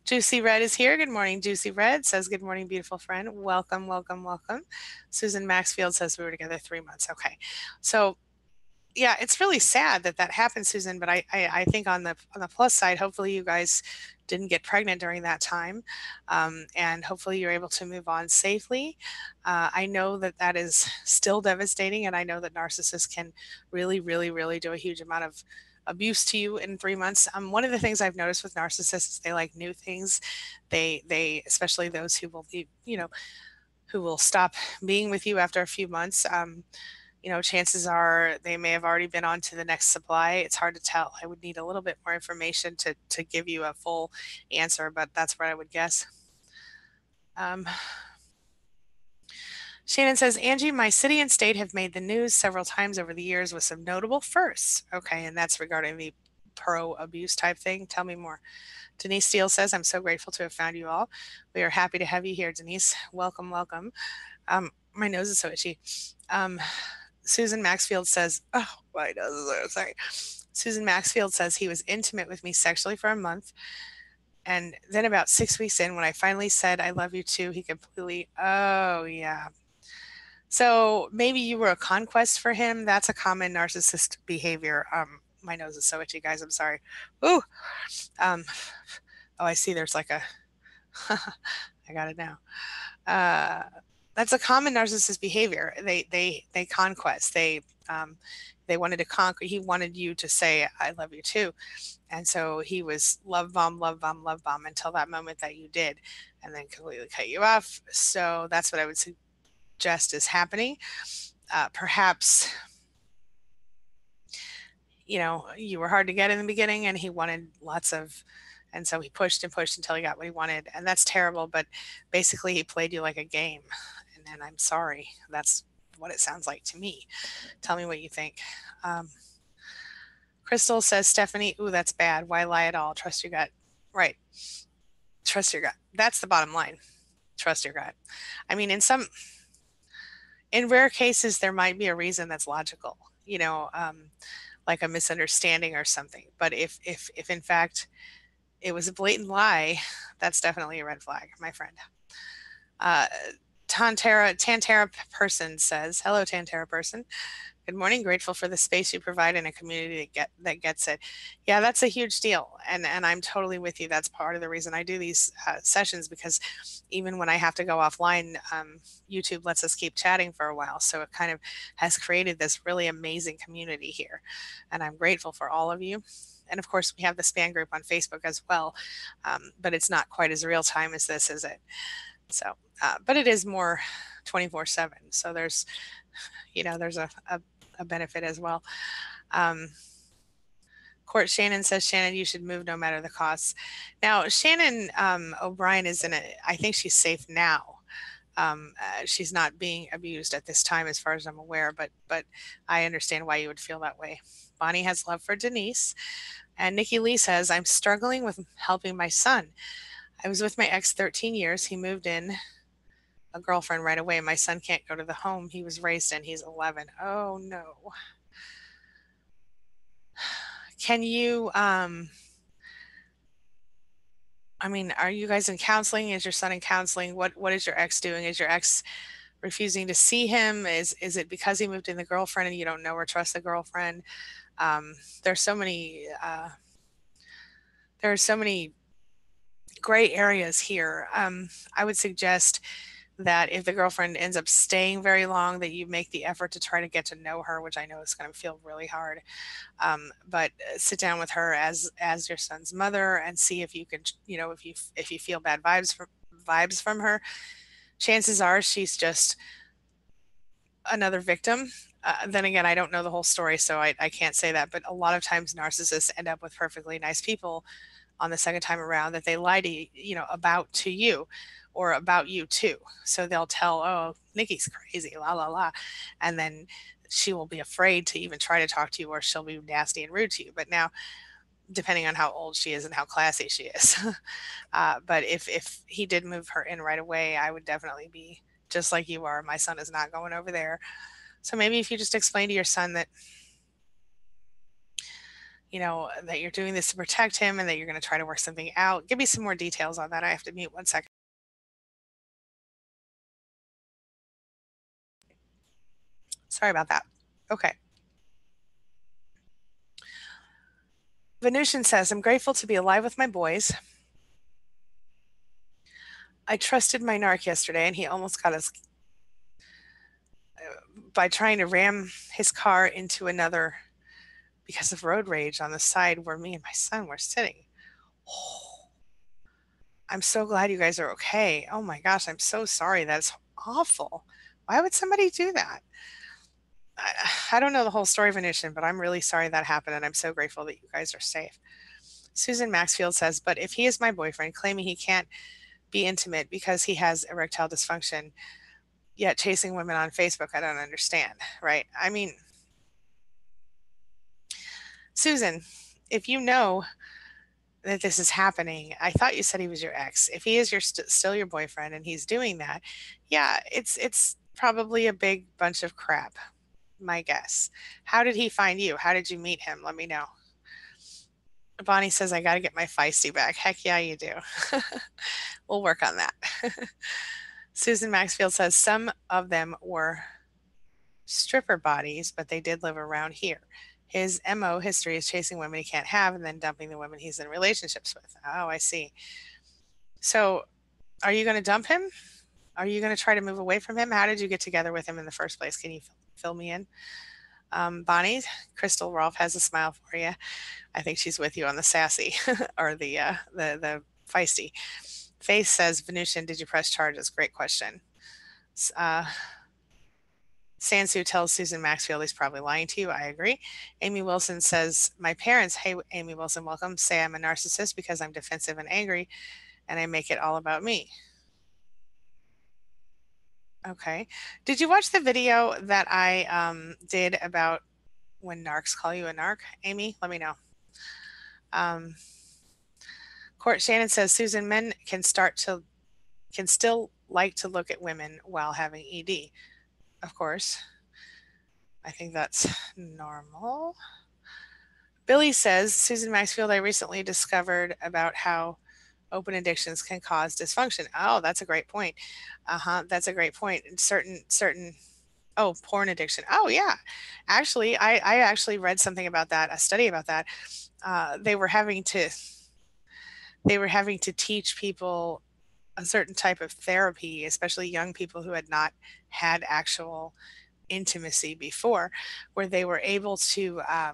Juicy Red is here. Good morning, Juicy Red says, good morning, beautiful friend. Welcome, welcome, welcome. Susan Maxfield says we were together 3 months. Okay. So, yeah, it's really sad that happened, Susan, but I think on the plus side, hopefully you guys didn't get pregnant during that time, and hopefully you're able to move on safely. I know that is still devastating, and I know that narcissists can really, really, really do a huge amount of abuse to you in 3 months. One of the things I've noticed with narcissists is they like new things. They especially those who will be, who will stop being with you after a few months. Chances are they may have already been on to the next supply. It's hard to tell. I would need a little bit more information to give you a full answer, but that's what I would guess. Shannon says, Angie, my city and state have made the news several times over the years with some notable firsts. Okay, and that's regarding the pro-abuse type thing. Tell me more. Denise Steele says, I'm so grateful to have found you all. We are happy to have you here, Denise. Welcome, welcome. My nose is so itchy. Susan Maxfield says, oh, my nose is so sorry. Susan Maxfield says he was intimate with me sexually for a month. And then about 6 weeks in, when I finally said, I love you too, he completely, oh, yeah. So maybe you were a conquest for him. That's a common narcissist behavior. My nose is so itchy, guys. I'm sorry. Ooh. Oh, I see there's like a, I got it now. That's a common narcissist behavior. They conquest. They wanted to conquer. He wanted you to say, I love you too. And so he was love bomb, love bomb, love bomb until that moment that you did, and then completely cut you off. So that's what I would suggest is happening. Perhaps, you were hard to get in the beginning and he wanted lots of, and so he pushed and pushed until he got what he wanted. And that's terrible, but basically he played you like a game. And I'm sorry, that's what it sounds like to me. Tell me what you think. Crystal says, Stephanie, ooh, that's bad. Why lie at all? Trust your gut. Right. Trust your gut. That's the bottom line. Trust your gut. I mean, in rare cases, there might be a reason that's logical, like a misunderstanding or something. But if in fact it was a blatant lie, that's definitely a red flag, my friend. Tantera person says, hello, Tantera person. Good morning. Grateful for the space you provide in a community that gets it. Yeah, that's a huge deal. And I'm totally with you. That's part of the reason I do these sessions, because even when I have to go offline, YouTube lets us keep chatting for a while. So it kind of has created this really amazing community here. And I'm grateful for all of you. And of course, we have the SPAN group on Facebook as well. But it's not quite as real time as this, is it? So, but it is more 24/7. So there's a benefit as well. Court Shannon says, Shannon, you should move no matter the costs. Now, Shannon O'Brien is I think she's safe now. She's not being abused at this time as far as I'm aware, but I understand why you would feel that way. Bonnie has love for Denise. And Nikki Lee says, I'm struggling with helping my son. I was with my ex 13 years. He moved in a girlfriend right away. My son can't go to the home he was raised in. He's 11. Oh no. Can you I mean, are you guys in counseling? Is your son in counseling? What is your ex doing? Is your ex refusing to see him? Is it because he moved in the girlfriend and you don't know or trust the girlfriend? Um, there's so many there are so many gray areas here. I would suggest that if the girlfriend ends up staying very long, that you make the effort to try to get to know her, which I know is going to feel really hard. But sit down with her as your son's mother and see if you can, you know, if you feel bad vibes from her. Chances are she's just another victim. Then again, I don't know the whole story, so I can't say that. But a lot of times, narcissists end up with perfectly nice people on the second time around that they lie to you know about to you or about you too. So they'll tell, oh, Nikki's crazy, la la la, and then she will be afraid to even try to talk to you, or she'll be nasty and rude to you. But now, depending on how old she is and how classy she is, but if he did move her in right away, I would definitely be just like you are. My son is not going over there. So maybe if you just explain to your son that, you know, that you're doing this to protect him and that you're going to try to work something out. Give me some more details on that. I have to mute 1 second. Sorry about that. Okay. Venusian says, I'm grateful to be alive with my boys. I trusted my narc yesterday and he almost got us by trying to ram his car into another because of road rage on the side where me and my son were sitting. Oh, I'm so glad you guys are okay. Oh my gosh, I'm so sorry. That's awful. Why would somebody do that? I, I don't know the whole story of Venusian, but I'm really sorry that happened, and I'm so grateful that you guys are safe. Susan Maxfield says, but if he is my boyfriend, claiming he can't be intimate because he has erectile dysfunction, yet chasing women on Facebook, I don't understand, right? I mean, Susan, if you know that this is happening, I thought you said he was your ex. If he is still your boyfriend and he's doing that, yeah, it's probably a big bunch of crap, my guess. How did he find you? How did you meet him? Let me know. Bonnie says, I got to get my feisty back. Heck yeah, you do. We'll work on that. Susan Maxfield says, some of them were stripper bodies, but they did live around here. His MO history is chasing women he can't have and then dumping the women he's in relationships with. Oh, I see. So, are you going to dump him? Are you going to try to move away from him? How did you get together with him in the first place? Can you fill me in? Bonnie, Crystal Rolfe has a smile for you. I think she's with you on the sassy or the feisty. Faith says, Venusian, did you press charges? Great question. Uh, Sansu tells Susan Maxfield he's probably lying to you. I agree. Amy Wilson says, my parents, hey, Amy Wilson, welcome, say I'm a narcissist because I'm defensive and angry and I make it all about me. Okay. Did you watch the video that I did about when narcs call you a narc? Amy, let me know. Court Shannon says, Susan, men can still like to look at women while having ED. Of course. I think that's normal. Billy says, Susan Maxfield, I recently discovered about how open addictions can cause dysfunction. Oh, that's a great point. That's a great point. Certain oh, porn addiction. Oh yeah. Actually, I actually read something about that, a study about that. They were having to teach people a certain type of therapy, especially young people who had not had actual intimacy before, where they were able to, I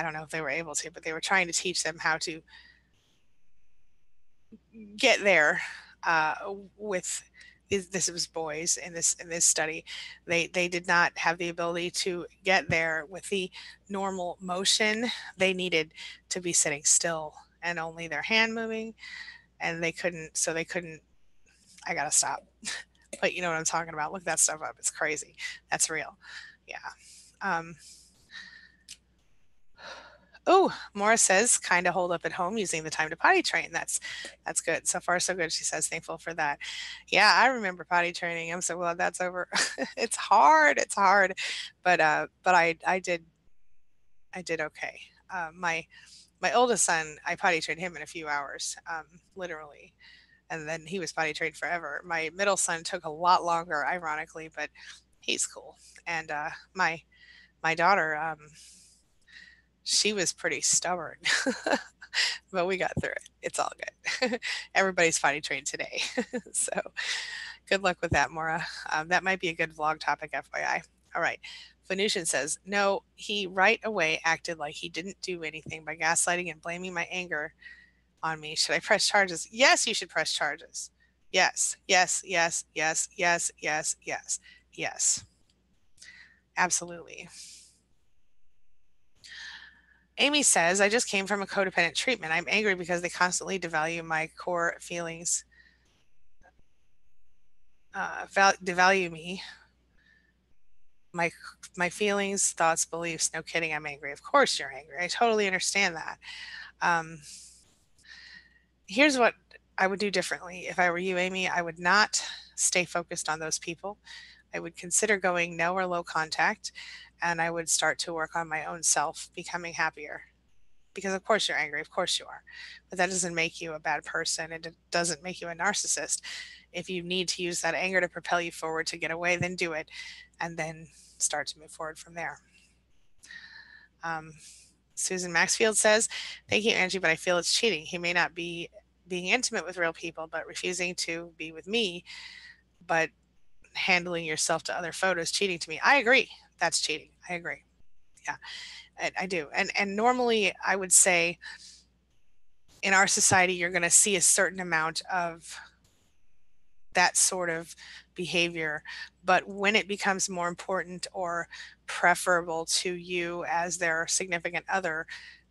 don't know if they were able to, but they were trying to teach them how to get there uh, with this was boys in this study. They did not have the ability to get there with the normal motion. They needed to be sitting still and only their hand moving, and they couldn't. I gotta stop. But you know what I'm talking about. Look that stuff up. It's crazy. That's real. Yeah. Um, Oh, Maura says kind of hold up at home using the time to potty train. That's good. So far so good. She says thankful for that. Yeah, I remember potty training. I'm so glad that's over. It's hard. It's hard. But I did okay. My oldest son, I potty trained him in a few hours, literally, and then he was potty trained forever. My middle son took a lot longer, ironically, but he's cool. And my daughter, she was pretty stubborn, but we got through it. It's all good. Everybody's potty trained today, so good luck with that, Maura. That might be a good vlog topic, FYI. All right. Venusian says, no, he right away acted like he didn't do anything by gaslighting and blaming my anger on me. Should I press charges? Yes, you should press charges. Yes, yes, yes, yes, yes, yes, yes, yes. Absolutely. Amy says, I just came from a codependent treatment. I'm angry because they constantly devalue my core feelings, devalue me, my my feelings, thoughts, beliefs. No kidding, I'm angry. Of course you're angry. I totally understand that. Um, Here's what I would do differently. If I were you, Amy, I would not stay focused on those people. I would consider going no or low contact, and I would start to work on my own self, becoming happier. Because of course you're angry, of course you are. But that doesn't make you a bad person. It doesn't make you a narcissist. If you need to use that anger to propel you forward to get away, then do it, and then start to move forward from there. Um, Susan Maxfield says, thank you, Angie, but I feel it's cheating. He may not be being intimate with real people, but refusing to be with me, but handling yourself to other photos, cheating to me. I agree. That's cheating. I agree. Yeah, I do. And normally I would say in our society, you're going to see a certain amount of that sort of behavior. But when it becomes more important or preferable to you as their significant other,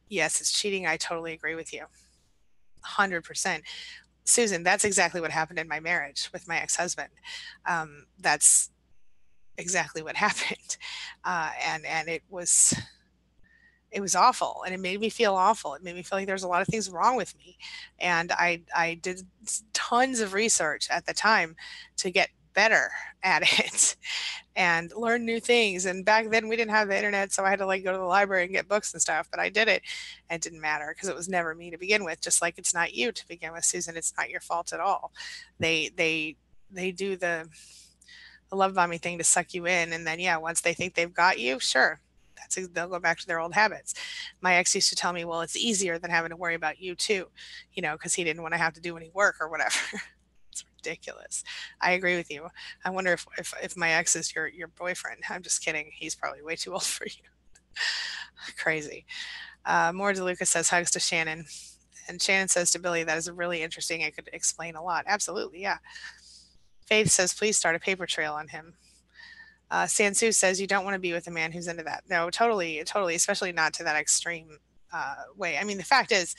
yes, it's cheating. I totally agree with you. 100%. Susan, that's exactly what happened in my marriage with my ex-husband. That's exactly what happened. And it was awful, and it made me feel awful. It made me feel like there's a lot of things wrong with me. And I did tons of research at the time to get better at it and learn new things. And back then we didn't have the internet, so I had to like go to the library and get books and stuff, but I did it, and it didn't matter because it was never me to begin with. Just like it's not you to begin with, Susan. It's not your fault at all. They do the love bombing thing to suck you in, and then yeah, once they think they've got you, sure, they'll go back to their old habits. My ex used to tell me, well, it's easier than having to worry about you too, because he didn't want to have to do any work or whatever. It's ridiculous. I agree with you. I wonder if my ex is your boyfriend. I'm just kidding. He's probably way too old for you. Crazy. More DeLuca says hugs to Shannon. And Shannon says to Billy, that is really interesting. It could explain a lot. Absolutely, yeah. Faith says, please start a paper trail on him. Sansu says, you don't want to be with a man who's into that. No, totally, totally, especially not to that extreme way. I mean, the fact is,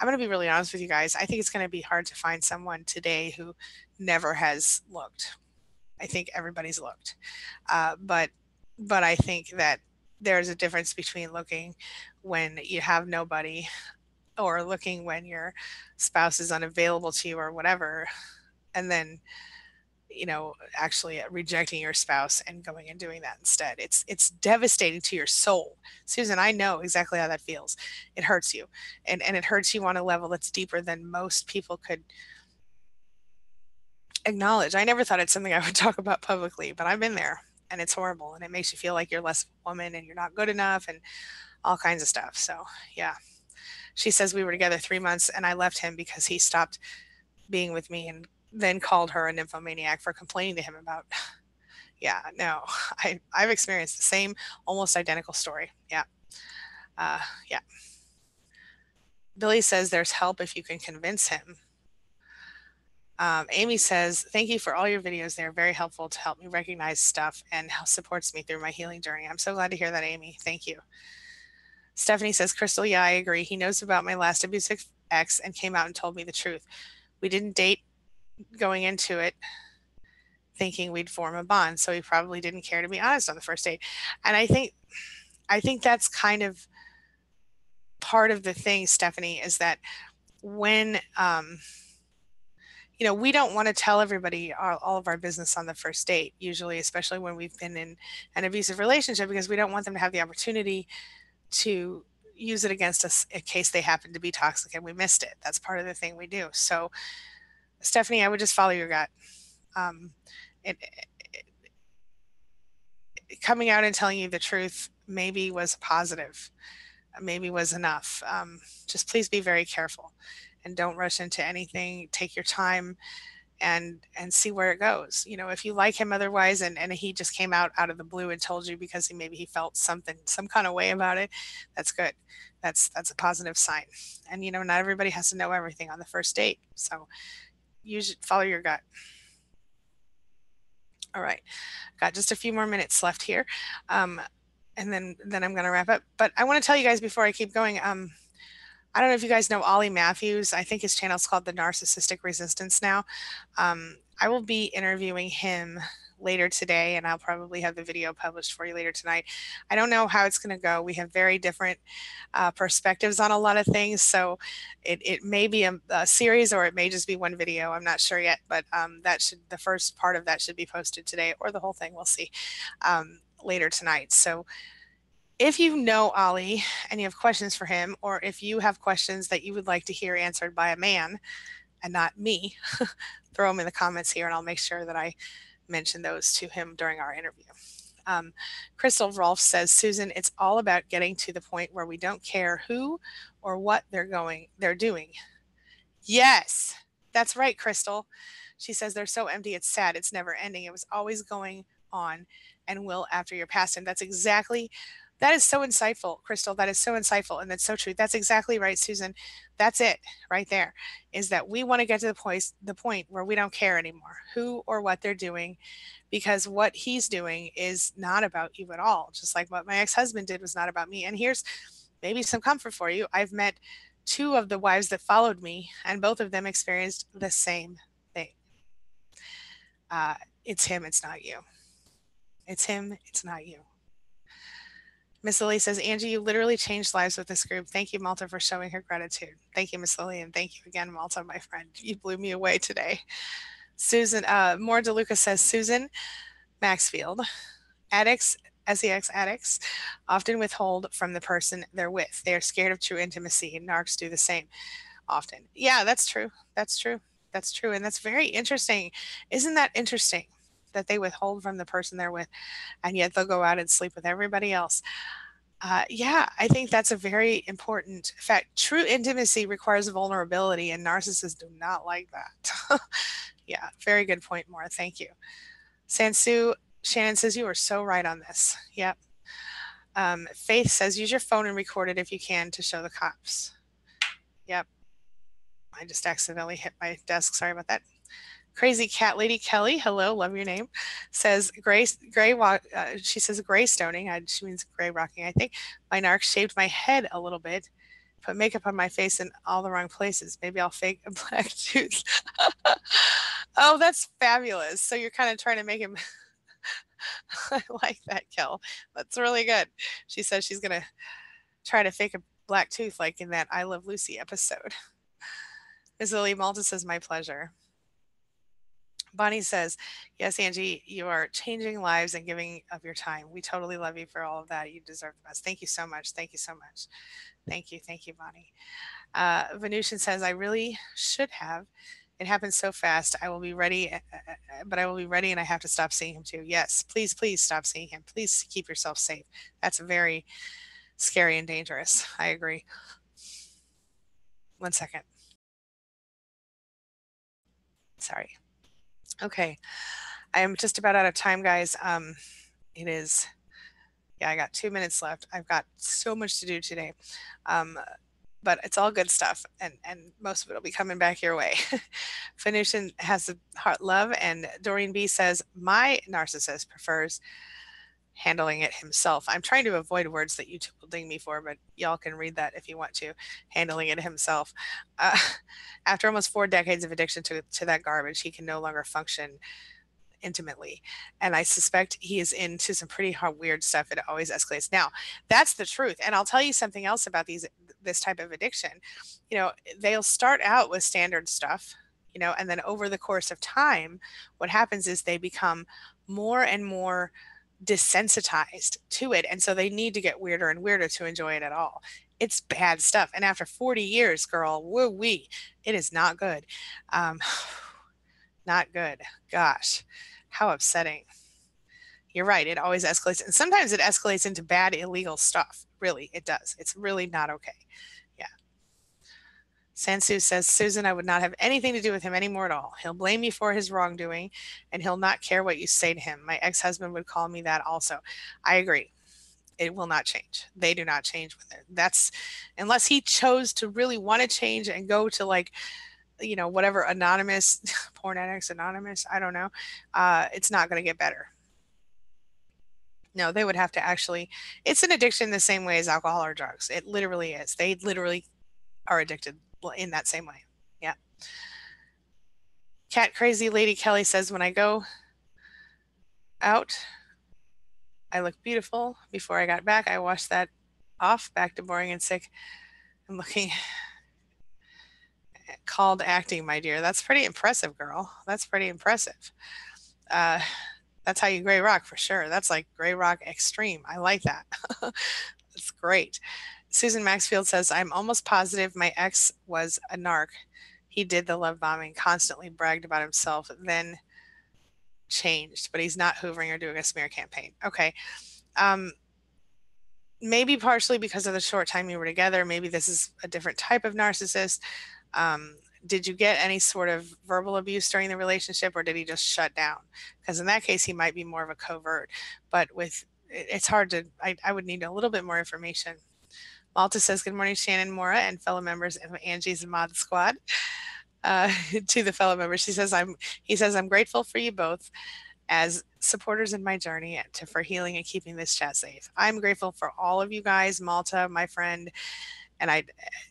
I'm going to be really honest with you guys. I think it's going to be hard to find someone today who never has looked. I think everybody's looked. But I think that there's a difference between looking when you have nobody or looking when your spouse is unavailable to you or whatever, and then actually rejecting your spouse and going and doing that instead. It's devastating to your soul. Susan, I know exactly how that feels. It hurts you. And it hurts you on a level that's deeper than most people could acknowledge. I never thought it's something I would talk about publicly, but I've been there, and it's horrible, and it makes you feel like you're less woman and you're not good enough and all kinds of stuff. So yeah. She says we were together 3 months and I left him because he stopped being with me and then called her a nymphomaniac for complaining to him about. Yeah, no, I've experienced the same almost identical story. Yeah. Yeah. Billy says there's help if you can convince him. Amy says, thank you for all your videos. They're very helpful to help me recognize stuff and supports me through my healing journey. I'm so glad to hear that, Amy. Thank you. Stephanie says, Crystal, yeah, I agree. He knows about my last abusive ex and came out and told me the truth. We didn't date going into it thinking we'd form a bond, so he probably didn't care, to be honest, on the first date. And I think that's kind of part of the thing, Stephanie, is that when we don't want to tell everybody all of our business on the first date, usually, especially when we've been in an abusive relationship, because we don't want them to have the opportunity to use it against us in case they happen to be toxic and we missed it. That's part of the thing we do. So, Stephanie, I would just follow your gut. Um, it, Coming out and telling you the truth maybe was positive, maybe was enough. Just please be very careful and don't rush into anything. Take your time and see where it goes. If you like him otherwise, and he just came out of the blue and told you because he felt some kind of way about it, that's good. That's a positive sign. And not everybody has to know everything on the first date. So you should follow your gut. All right. Got just a few more minutes left here. And then I'm going to wrap up. But I want to tell you guys before I keep going, I don't know if you guys know Ollie Matthews. I think his channel is called The Narcissistic Resistance now. I will be interviewing him later today, and I'll probably have the video published for you later tonight. I don't know how it's going to go. We have very different perspectives on a lot of things, so it may be a series or it may just be one video. I'm not sure yet, but the first part of that should be posted today, or the whole thing. We'll see later tonight. So if you know Ollie and you have questions for him, or if you have questions that you would like to hear answered by a man and not me, throw them in the comments here and I'll make sure that I mention those to him during our interview. Crystal Rolfe says, Susan, it's all about getting to the point where we don't care who or what they're doing. Yes, that's right, Crystal. She says they're so empty, it's sad, it's never ending. It was always going on and will after you're past him. That is so insightful, Crystal. That is so insightful, and that's so true. That's exactly right, Susan. That's it right there, is that we want to get to the point where we don't care anymore who or what they're doing, because what he's doing is not about you at all, just like what my ex-husband did was not about me. And here's maybe some comfort for you. I've met two of the wives that followed me, and both of them experienced the same thing. It's him, it's not you. It's him, it's not you. Miss Lily says, Angie, you literally changed lives with this group. Thank you, Malta, for showing her gratitude. Thank you, Miss Lily, and thank you again, Malta, my friend. You blew me away today. Susan, More DeLuca says, Susan Maxfield, addicts, sex addicts, often withhold from the person they're with. They are scared of true intimacy, and narcs do the same often. Yeah, that's true. That's true. That's true. And that's very interesting. Isn't that interesting that they withhold from the person they're with, and yet they'll go out and sleep with everybody else? Yeah, I think that's a very important fact. True intimacy requires vulnerability, and narcissists do not like that. Yeah, very good point, Maura. Thank you. Sansu, Shannon says, you are so right on this. Yep. Faith says, use your phone and record it if you can to show the cops. Yep. I just accidentally hit my desk. Sorry about that. Crazy Cat Lady Kelly, hello, love your name, says she says gray stoning. She means gray rocking, I think. My narc shaved my head a little bit, put makeup on my face in all the wrong places. Maybe I'll fake a black tooth. Oh, that's fabulous. So you're kind of trying to make him. I like that, Kel. That's really good. She says she's going to try to fake a black tooth like in that I Love Lucy episode. Ms. Lily Malta says, my pleasure. Bonnie says, yes, Angie, you are changing lives and giving of your time. We totally love you for all of that. You deserve the best. Thank you so much. Thank you so much. Thank you. Thank you, Bonnie. Venusian says, I really should have. It happened so fast. I will be ready, but I will be ready and I have to stop seeing him too. Yes, please, please stop seeing him. Please keep yourself safe. That's very scary and dangerous. I agree. 1 second. Sorry. Okay. I am just about out of time, guys. It is, yeah, I got 2 minutes left. I've got so much to do today. But it's all good stuff, and most of it will be coming back your way. Phoenician has a heart love, and Doreen B says, my narcissist prefers handling it himself. I'm trying to avoid words that YouTube will ding me for, but y'all can read that if you want to. Handling it himself. After almost 4 decades of addiction to that garbage, he can no longer function intimately. And I suspect he is into some pretty hard, weird stuff. It always escalates. Now, that's the truth. And I'll tell you something else about this type of addiction. You know, they'll start out with standard stuff, you know, and then over the course of time, what happens is they become more and more desensitized to it. And so they need to get weirder and weirder to enjoy it at all. It's bad stuff. And after 40 years, girl, woo wee, it is not good. Um, not good. Gosh, how upsetting. You're right. It always escalates. And sometimes it escalates into bad, illegal stuff. Really, it does. It's really not okay. Yeah. Sansu says, Susan, I would not have anything to do with him anymore at all. He'll blame you for his wrongdoing and he'll not care what you say to him. My ex husband would call me that also. I agree. It will not change. They do not change with it. That's unless he chose to really want to change and go to like, you know, whatever anonymous, porn addicts anonymous, I don't know. It's not going to get better. No, they would have to actually, it's an addiction the same way as alcohol or drugs. It literally is. They literally are addicted in that same way. Yeah. Cat Crazy Lady Kelly says, when I go out, I look beautiful. Before I got back, I washed that off, back to boring and sick. I'm looking called acting, my dear. That's pretty impressive, girl. That's pretty impressive. That's how you gray rock for sure. That's like gray rock extreme. I like that. That's great. Susan Maxfield says, I'm almost positive my ex was a narc. He did the love bombing, constantly bragged about himself, then changed, but he's not hoovering or doing a smear campaign. Okay. Maybe partially because of the short time you were together. Maybe this is a different type of narcissist. Did you get any sort of verbal abuse during the relationship or did he just shut down? Because in that case, he might be more of a covert. But with it's hard to, I would need a little bit more information. Malta says, good morning, Shannon, Mora, and fellow members of Angie's Mod Squad. To the fellow members, he says, I'm grateful for you both as supporters in my journey for healing and keeping this chat safe. I'm grateful for all of you guys, Malta, my friend, and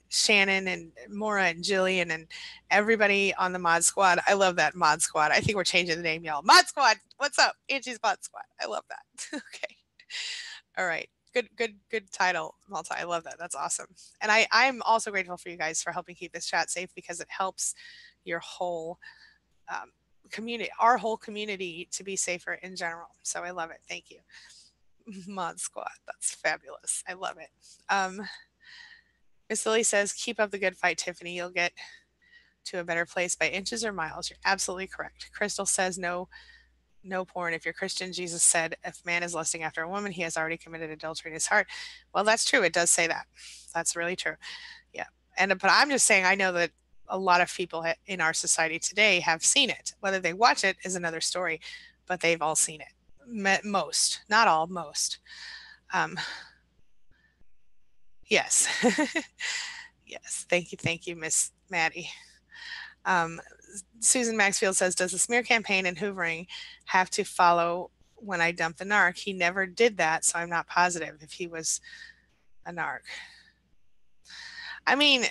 Shannon and Maura and Jillian and everybody on the Mod Squad. I love that Mod Squad. I think we're changing the name, y'all. Mod Squad. What's up? Angie's Mod Squad. I love that. Okay. All right. Good title, Malta. I love that. That's awesome. And I'm also grateful for you guys for helping keep this chat safe because it helps your whole community, our whole community to be safer in general. So I love it. Thank you. Mod Squad. That's fabulous. I love it. Miss Lily says, keep up the good fight, Tiffany. You'll get to a better place by inches or miles. You're absolutely correct. Crystal says, no porn. If you're Christian, Jesus said, if man is lusting after a woman, he has already committed adultery in his heart. Well, that's true. It does say that. That's really true. Yeah. But I'm just saying, I know that a lot of people in our society today have seen it. Whether they watch it is another story, but they've all seen it. Most, not all, most. Yes. Yes. Thank you, Miss Maddie. Susan Maxfield says, does the smear campaign and hoovering have to follow when I dump the narc? He never did that, so I'm not positive if he was a narc. I mean,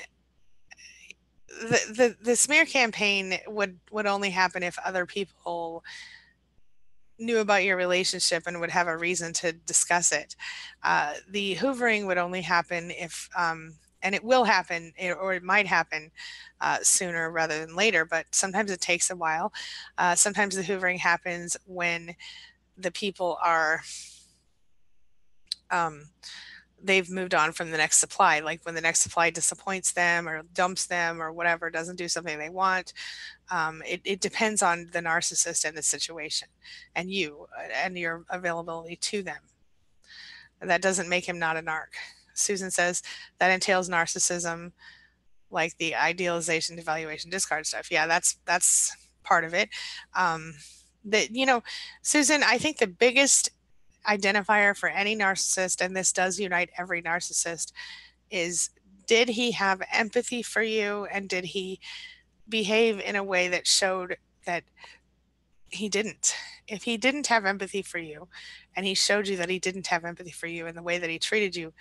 the smear campaign would only happen if other people knew about your relationship and would have a reason to discuss it. The hoovering would only happen if and it will happen, or it might happen sooner rather than later, but sometimes it takes a while. Sometimes the hoovering happens when the people are, they've moved on from the next supply, like when the next supply disappoints them or dumps them or whatever, doesn't do something they want. It depends on the narcissist and the situation and you and your availability to them. That doesn't make him not a narc. Susan says that entails narcissism, like the idealization, devaluation, discard stuff. Yeah, that's part of it. Susan, I think the biggest identifier for any narcissist, and this does unite every narcissist, is did he have empathy for you and did he behave in a way that showed that he didn't? If he didn't have empathy for you and he showed you that he didn't have empathy for you in the way that he treated you,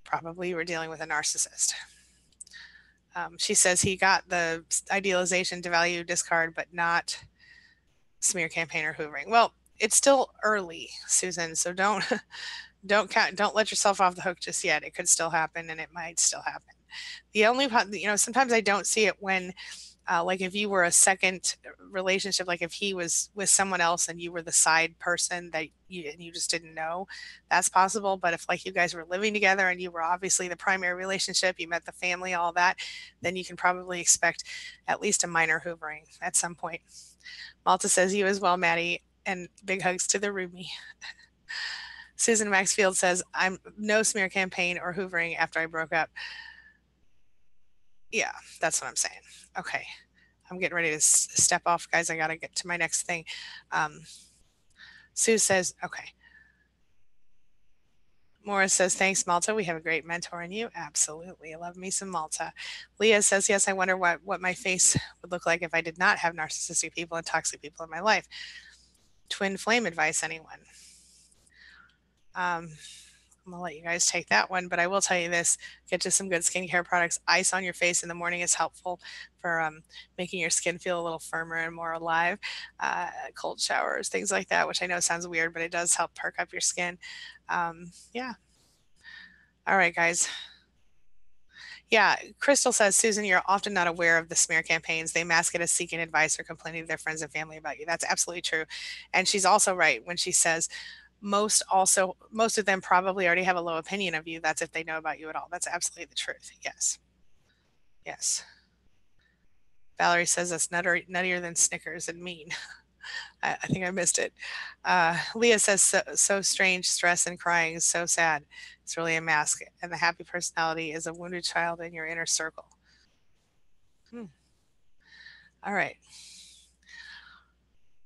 probably you were dealing with a narcissist. She says he got the idealization, devalue, discard, but not smear campaign or hoovering. Well, it's still early, Susan, so don't don't let yourself off the hook just yet. It could still happen, and it might still happen. The only, sometimes I don't see it when, like if you were a second relationship, like if he was with someone else and you were the side person that you just didn't know, that's possible. But if like you guys were living together and you were obviously the primary relationship, you met the family, all that, then you can probably expect at least a minor hoovering at some point. Malta says you as well, Maddie, and big hugs to the roomie. Susan Maxfield says, I'm no smear campaign or hoovering after I broke up. Yeah, that's what I'm saying. Okay. I'm getting ready to step off, guys. I got to get to my next thing. Sue says, okay. Morris says, thanks, Malta. We have a great mentor in you. Absolutely. I love me some Malta. Leah says, yes, I wonder what my face would look like if I did not have narcissistic people and toxic people in my life. Twin flame advice, anyone? I'm going to let you guys take that one, but I will tell you this, get you some good skincare products. Ice on your face in the morning is helpful for making your skin feel a little firmer and more alive. Cold showers, things like that, which I know sounds weird, but it does help perk up your skin. Yeah. All right, guys. Yeah, Crystal says, Susan, you're often not aware of the smear campaigns. They mask it as seeking advice or complaining to their friends and family about you. That's absolutely true. And she's also right when she says, most of them probably already have a low opinion of you. That's if they know about you at all. That's absolutely the truth. Yes. Yes. Valerie says that's nuttier than Snickers and mean. I think I missed it. Leah says, so strange, stress and crying is so sad. It's really a mask. And the happy personality is a wounded child in your inner circle. All right.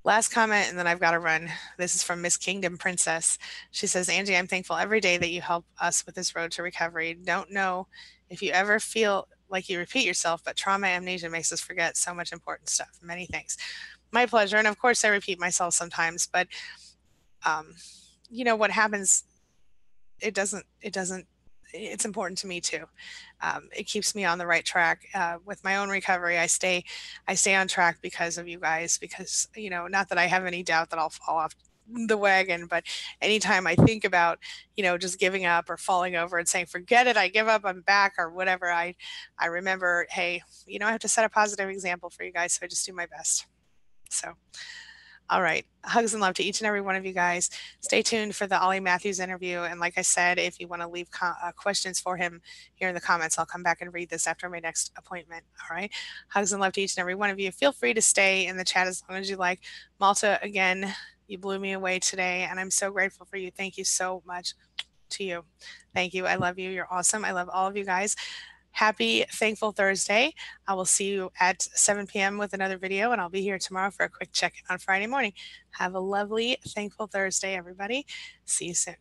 Last comment, and then I've got to run. This is from Miss Kingdom Princess. She says, Angie, I'm thankful every day that you help us with this road to recovery. Don't know if you ever feel like you repeat yourself, but trauma amnesia makes us forget so much important stuff. Many thanks. My pleasure. And of course, I repeat myself sometimes, but what happens, it's important to me too. It keeps me on the right track with my own recovery. I stay on track because of you guys, because, not that I have any doubt that I'll fall off the wagon, but anytime I think about, just giving up or falling over and saying, forget it, I give up, I'm back or whatever, I remember, hey, I have to set a positive example for you guys. So I just do my best. So, all right. Hugs and love to each and every one of you guys. Stay tuned for the Ollie Matthews interview. And like I said, if you want to leave questions for him here in the comments, I'll come back and read this after my next appointment. All right. Hugs and love to each and every one of you. Feel free to stay in the chat as long as you like. Malta, again, you blew me away today, and I'm so grateful for you. Thank you so much to you. Thank you. I love you. You're awesome. I love all of you guys. Happy Thankful Thursday. I will see you at 7 p.m. with another video, and I'll be here tomorrow for a quick check-in on Friday morning. Have a lovely Thankful Thursday, everybody. See you soon.